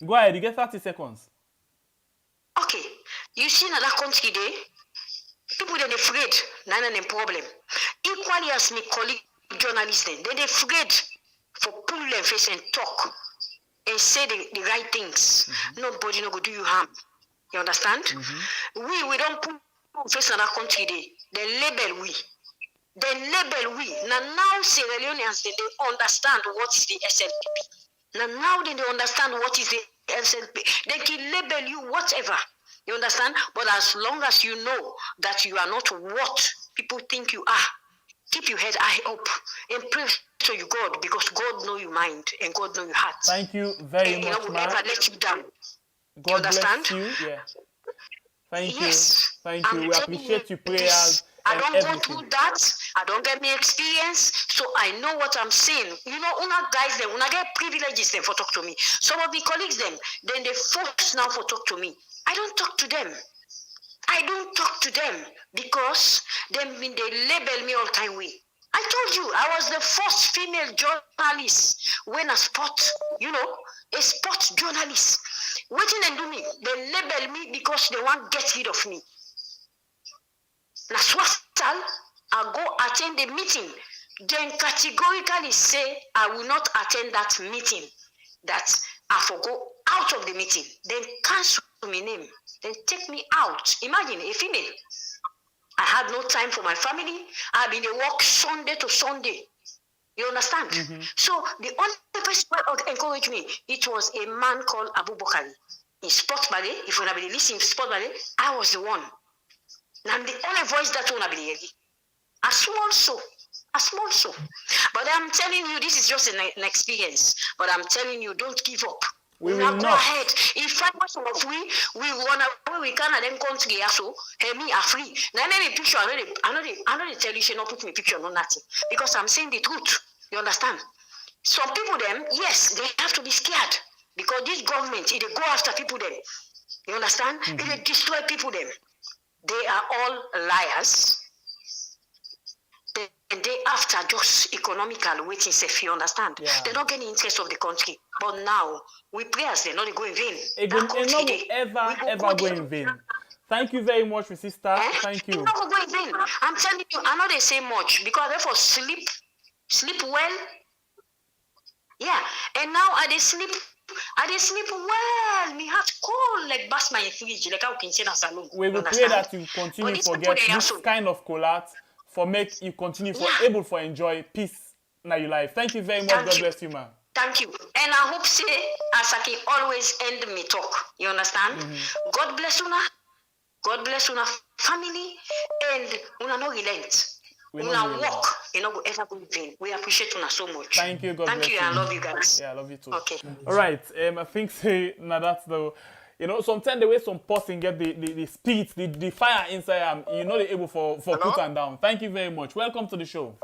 Go ahead, you get 30 seconds. Okay, you see in that country there, people they're afraid, none of them problem. Equally as my colleague journalists they're afraid for pull their face and talk and say the right things. Nobody no go do you harm. You understand? We don't put face in that country there. They label we. Now Sierra Leoneans they understand what is the SLP. Now they understand what is the SLP. They can label you whatever. You understand? But as long as you know that you are not what people think you are, keep your head high up and pray to you God, because God know your mind and God know your heart. Thank you very much, will never let you down. God you understand? Bless you. Yeah. Thank yes. you. Thank you. We appreciate your prayers. I don't everything. go through that. I don't get me experience, so I know what I'm saying. You know, una guys them, una get privileges them for talk to me. Some of the colleagues them, then they force now for talk to me. I don't talk to them. Because they label me all time way. I told you I was the first female journalist when a sport journalist. Waiting and do me, they label me because they want to get rid of me. Na swastal, I go attend the meeting, then categorically say I will not attend that meeting, that I forgo out of the meeting, then cancel my name, then take me out. Imagine a female. I had no time for my family. I've been at work Sunday to Sunday. You understand? So the only person who encouraged me, it was a man called Abu Bakari. In Sport Ballet, if you want to listen to Sport Ballet, I was the one. And I'm the only voice that want to be. I sworn so. A small so. But I'm telling you, this is just an experience. But I'm telling you, don't give up. We Now will go not. ahead. If 5 months of we run away, we can and then country so hey me are free. Now any picture, I know they tell you should not put me picture, no nothing. Because I'm saying the truth. You understand? Some people them, yes, they have to be scared. Because this government, if they go after people them, you understand? If they destroy people them, they are all liars. And they after just economical waiting safe, you understand? Yeah. They don't get the interest of the country. But now, we pray as they not go in vain. It That will country, not ever go in vain. Thank you very much, my sister. Thank you. It's not go in vain. I'm telling you, I know they say much because therefore sleep well. Yeah, and now I they sleep well. Me heart cold like bust my fridge like how can say na salon. We will pray that you continue to get this kind of collab for make you continue for able for enjoy peace in your life. Thank you very much. God bless you, man. Thank you. And I hope say as I can always end me talk. You understand? God bless una. God bless una family and una no relent. Una walk, you know, ever go in vain. We appreciate una so much. Thank you, God bless you. Thank you, I love you guys. Yeah, I love you too. Okay. All right. I think say now that's the, you know, sometimes the way some person get the spirit, the fire inside you know they're able for put and down. Thank you very much. Welcome to the show.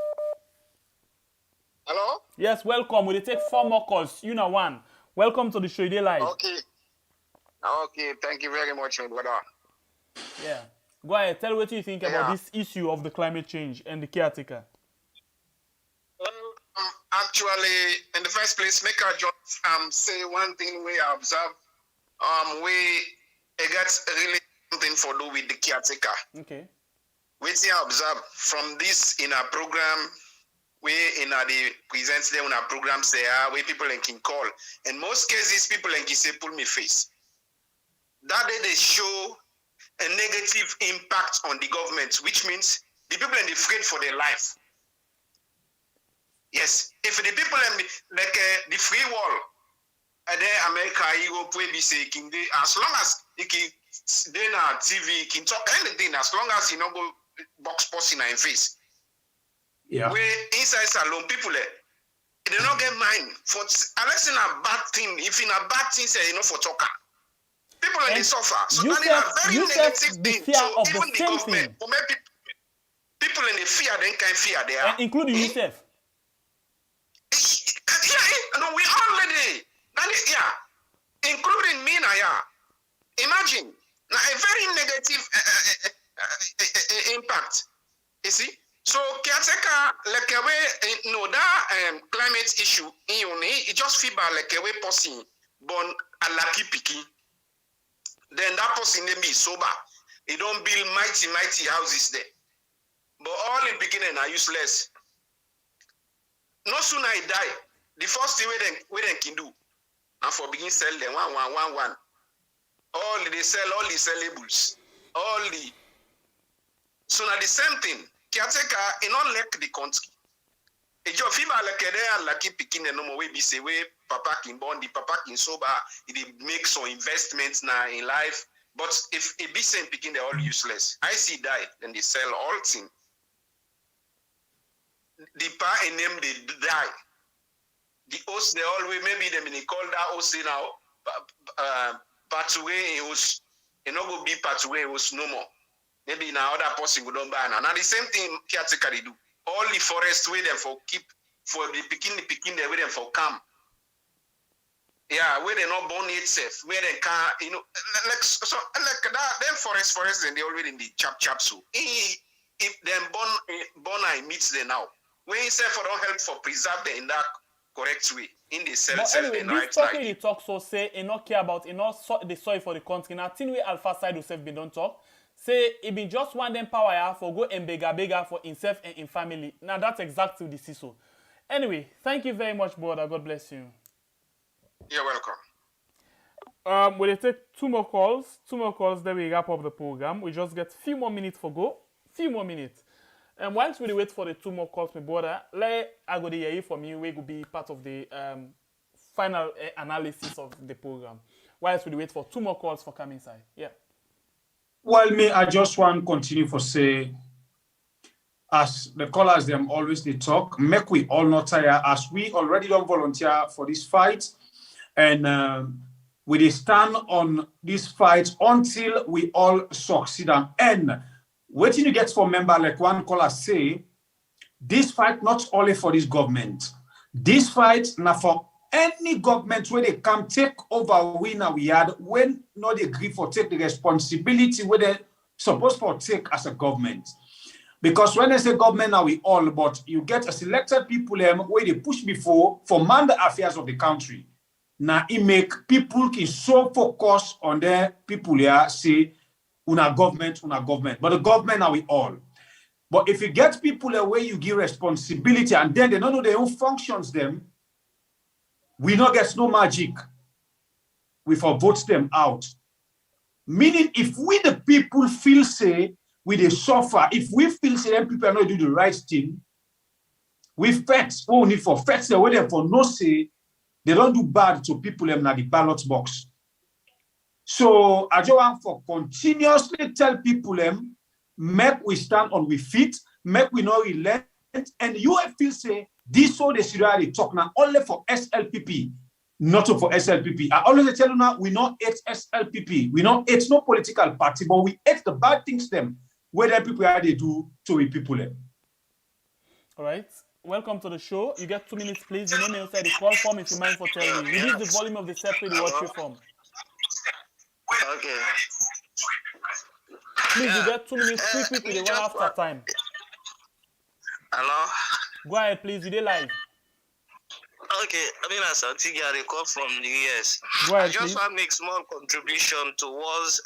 Hello? Yes, welcome. We'll take 4 more calls. You know one. Welcome to the show. They live. Okay. Okay, thank you very much, my brother. Yeah. Go ahead. Tell what you think about this issue of the climate change and the caretaker. Actually, in the first place, make I just say one thing we observe. It gets really something for do with the caretaker. Okay. We see observe from this in our program. We in our the presents them in our programs there where people can call. In most cases, people can say pull me face. That day they show a negative impact on the government, which means the people are afraid for their life. Yes, if the people like the free world, and then America, Europe, we be say, as long as it can, then TV can talk anything, as long as you know go box post in our face. Yeah. We inside salon people, they don't get mind for unless in a bad thing. If in a bad thing, say you know for talker. People they suffer. So that is a very negative thing. So even the government, people in the fear, they can't fear there. Including yourself. Yeah, no, we already. Yeah, including me now. Yeah, imagine now a very negative impact. You see, so caretaker like a way no that climate issue in it just feel like a way person born a lucky picky. Then that person may be sober. He don't build mighty houses there. But all in beginning are useless. No sooner I die, the first thing we then can do, and for begin sell them one. All they sell all the sellables, all the. So now the same thing. Caretaker, you not like the country. If your female like they are lucky picking the normal way, be say way papa can born the papa can sober, it make some investments now in life. But if it be same picking, they're all useless. I see die, then they sell all things. The pa in them they die. The host they always maybe them they call that host now pathway host. You know go be pathway host no more. Maybe now other person go don't buy now. Now the same thing caretaker they do. All the forest way them for keep for the picking they way them for come. Yeah, where they not born itself, where they can you know like so like that them forest and they already in the chap so if them born I meets them now. When you say for don't help for preserve them in that correct way in the self anyway, and this right talking like. the talk so say it not care about it not the soil for the country. Now thing we alpha side yourself been don't talk. Say it be just one them power for go and bigger for himself and in family. Now that's exactly the CISO. Anyway, thank you very much, brother. God bless you. You're welcome. We'll take 2 more calls. 2 more calls, then we wrap up the program. We just get few more minutes for go. Few more minutes. And once we wait for the 2 more calls, my brother, I go to hear you from you. We will be part of the final analysis of the program. Whilst we wait for 2 more calls for coming inside. Yeah. Well, me, I just want to continue for say, as the callers them always they talk, make we all not tire, as we already don't volunteer for this fight, and we dey stand on this fight until we all succeed and end. Wetin you get for member, like one caller say, this fight not only for this government. This fight now for any government where they come take over we had when not agree for take the responsibility where they supposed for take as a government. Because when they say government now we all, but you get a selected people where they push before for man the affairs of the country. Now it make people can so focus on their people here say una government. But the government now we all. But if you get people where you give responsibility and then they don't know their own functions them, we not get no magic. We for vote them out. Meaning if we the people feel say we they suffer, if we feel say them people are not do the right thing, we fetch only for fetch the way them for no say they don't do bad to people them na the ballot box. So I just want for continuously tell people them make we stand on we feet, make we know relent, and you feel say this so they should already talk now only for SLPP, not for SLPP. I always tell you now we not hate SLPP, we not hate no political party, but we hate the bad things them where the people are they do to we people them. All right. Welcome to the show. You get 2 minutes, please. You know me inside the call form if you mind for telling me. Reduce the volume of the separate watch form. Okay. Please, you get 2 minutes, quick, with the one after time. Hello? Go ahead, please. You did live. Okay, I mean, as I think I recall from the US. Go ahead, I just please. want to make small contribution towards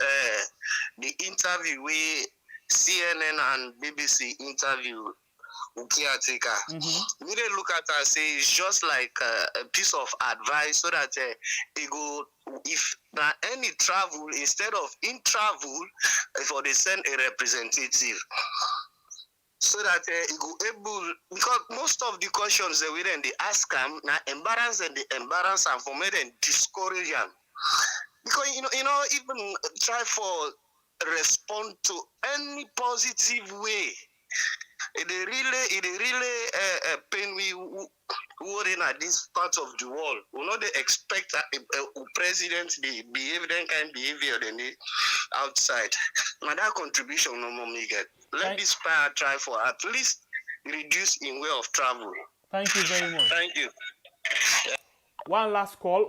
the interview we CNN and BBC interview Ukiateka. We didn't look at her say it's just like a piece of advice so that it go if now any travel instead of in travel for they send a representative. So that it go able because most of the questions that we then they ask them now embarrass and they embarrass and for me then discourage them. Because you know even try for respond to any positive way. It really pain we who in at this part of the world. We not they expect a president they behave that kind of behavior than they outside. Now that contribution no more me get. Let this fire try for at least reduce in way of travel. Thank you very much. Thank you. One last call.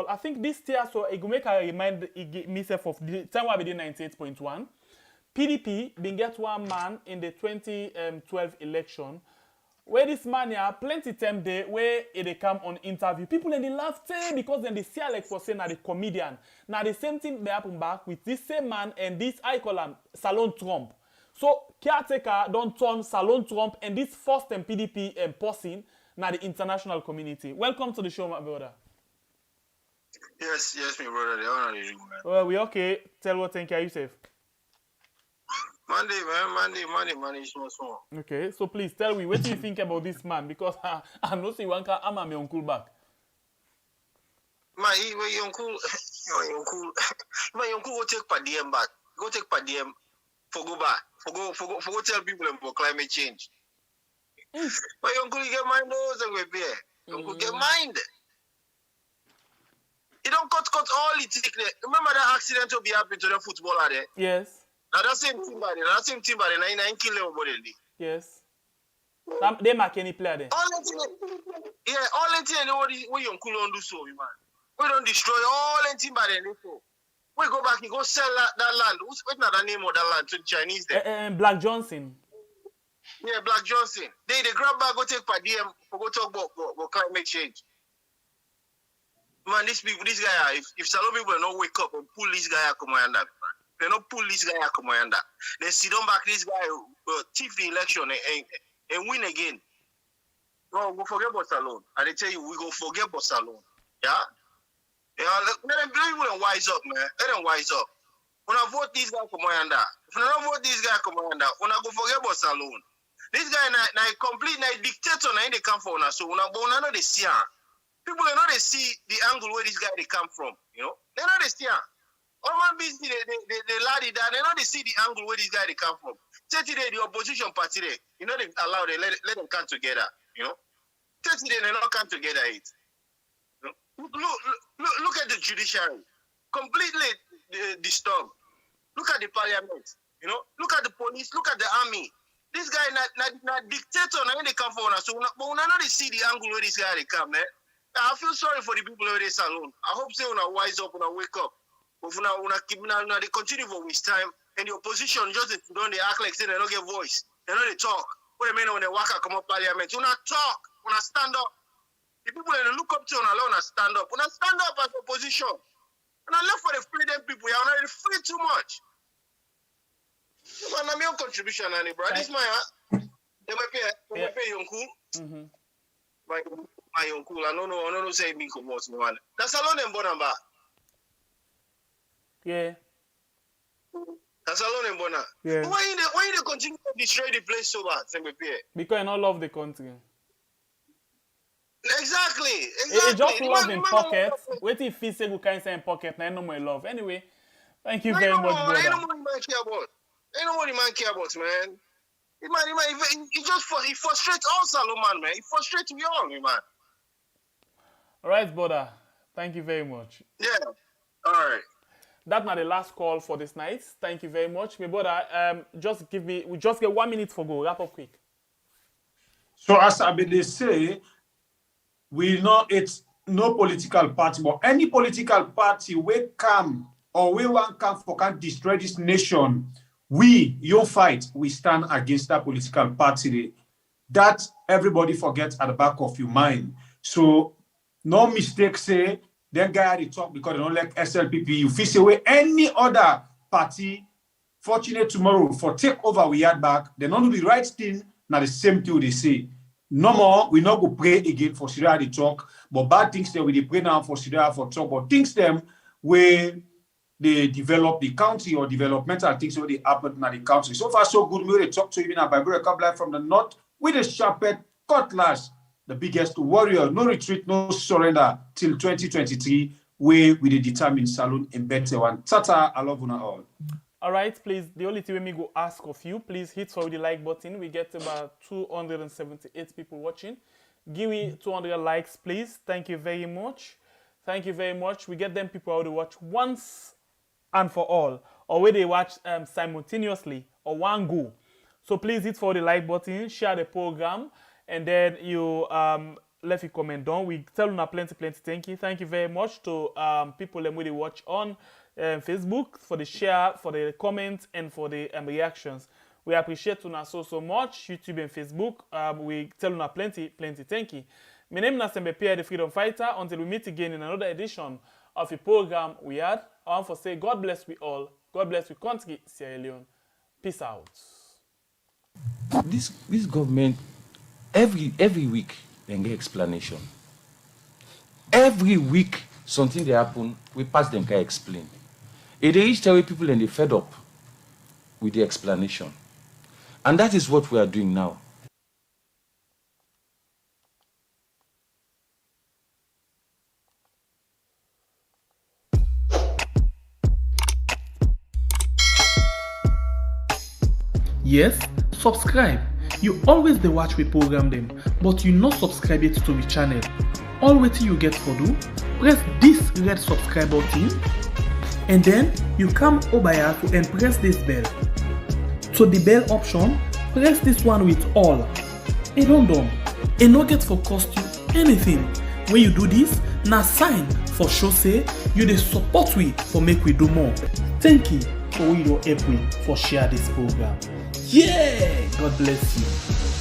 I think this year, so it will make I remind myself of the time we did 98.1. PDP been get one man in the 2012 election where this man here plenty time day where they come on interview. People and they laugh because then they see like for saying the comedian. Now the same thing they happen back with this same man and this I call him Salon Trump. So caretaker don't turn Salon Trump and this first time PDP person now the international community. Welcome to the show, my brother. Yes, my brother. The honor is well, we okay. Tell what think you safe. Monday, man, small. Okay, so please tell me, what do you think about this man? Because I know see one can am my uncle back. My uncle go take per diem back. Go take per diem for go back. For go tell people about climate change. My uncle get mind those and we bear. Uncle get mind. He don't cut all the tick there. Remember that accident will be happening to the footballer there? Yes. Now that same team by the 9 kill everybody. Yes. They make any player there. All the thing we uncle don't do so, man. We don't destroy all the team by the info. We go back and go sell that land. What's the name of that land to the Chinese there? Black Johnson. Yeah, Black Johnson. They grab back, go take per diem, go talk about climate change. Man, these guy, if Salon people don't wake up and pull this guy out, come on, man. They don't pull this guy out, come on, they sit on back this guy, thief the election and win again. No, we forget about Salon. And they tell you, we go forget about Salon. Yeah? Let them wise up, man. Let them wise up. When I vote this guy, come on, if I don't vote this guy, come on, when I go forget about Salon. This guy, na complete dictator, na they come for now. So when I know they see him. People they know they see the angle where this guy they come from, you know. They know they see him. All my business, they laddie that they know they see the angle where this guy they come from. 30 days, the opposition party there, you know, they allow them, let them come together, you know. 30 days, they not come together, it. You know? Look at the judiciary, completely disturbed. Look at the parliament, you know. Look at the police, look at the army. This guy not dictator, now they come for us. So, but when I know they see the angle where this guy they come, man. I feel sorry for the people over there salon. I hope they wanna wise up, wanna wake up. But they continue for waste time, and the opposition just don't they act like they don't get voice. They know they talk. What they mean when they walk out come up parliament? You not talk, wanna stand up. The people that look up to you wanna stand up. Wanna stand up as opposition. And I left for the freedom people. You're not free too much. Man, I'm your contribution, Annie, bro. This is my they might pay your uncle. My uncle. I don't know say me come out man. That's alone them born back. Yeah. That's alone them born. Yeah. Why they continue to destroy the place so bad? Because I don't love the country. Exactly. It just love in pocket. Wait if he say we can't say in pocket, now no more love. Anyway, thank you very much, brother. Ain't no money man care about. Ain't no money man care about, man. He frustrates all Salomon, man. He frustrates me all, man. All right, brother. Thank you very much. Yeah. All right. That's not the last call for this night. Thank you very much, my brother. We just get 1 minute for go. Wrap up quick. So as they say, we know it's no political party, but any political party we come or we want come for can destroy this nation. Your fight, we stand against that political party. That everybody forgets at the back of your mind. So no mistake say, then guy they talk because they don't like SLPP. You feel away any other party, fortunate tomorrow for take over we had back, they don't do the right thing, now the same thing they say. No more, we not go pray again for Syria they talk, but bad things that we pray now for Syria for talk, but things them where they develop the country or developmental things where they happen in the country. So far, so good. We talk to even a Bible couple from the north with a sharpened cutlass, the biggest warrior, no retreat, no surrender till 2023, where we determine Salon in better one. Tata, I love you all. All right, please, the only thing we go ask of you, please hit for the like button. We get about 278 people watching. Give me 200 likes, please. Thank you very much. Thank you very much. We get them people out to watch once and for all, or where they watch simultaneously or one go. So please hit for the like button, share the program, and then you left a comment down. We tell you plenty thank you. Thank you very much to people that they watch on Facebook for the share, for the comments, and for the reactions. We appreciate you so much. YouTube and Facebook. We tell you plenty thank you. My name is Sembe Pierre, the Freedom Fighter. Until we meet again in another edition of a program we had, I want to say God bless we all. God bless we country, Sierra Leone. Peace out. This government, every week, they get explanation. Every week, something they happen, we pass them can explain. It is tell people and they fed up with the explanation. And that is what we are doing now. Yes, subscribe. You always dey watch we program them, but you not subscribe yet to the channel. All wetin you get for do, press this red subscribe button, and then you come over here and press this bell. So the bell option, press this one with all. It don't done. It no get for cost you anything. When you do this, na sign for show say you dey support we for make we do more. Thank you for your help we for share this program. Yeah, God bless you.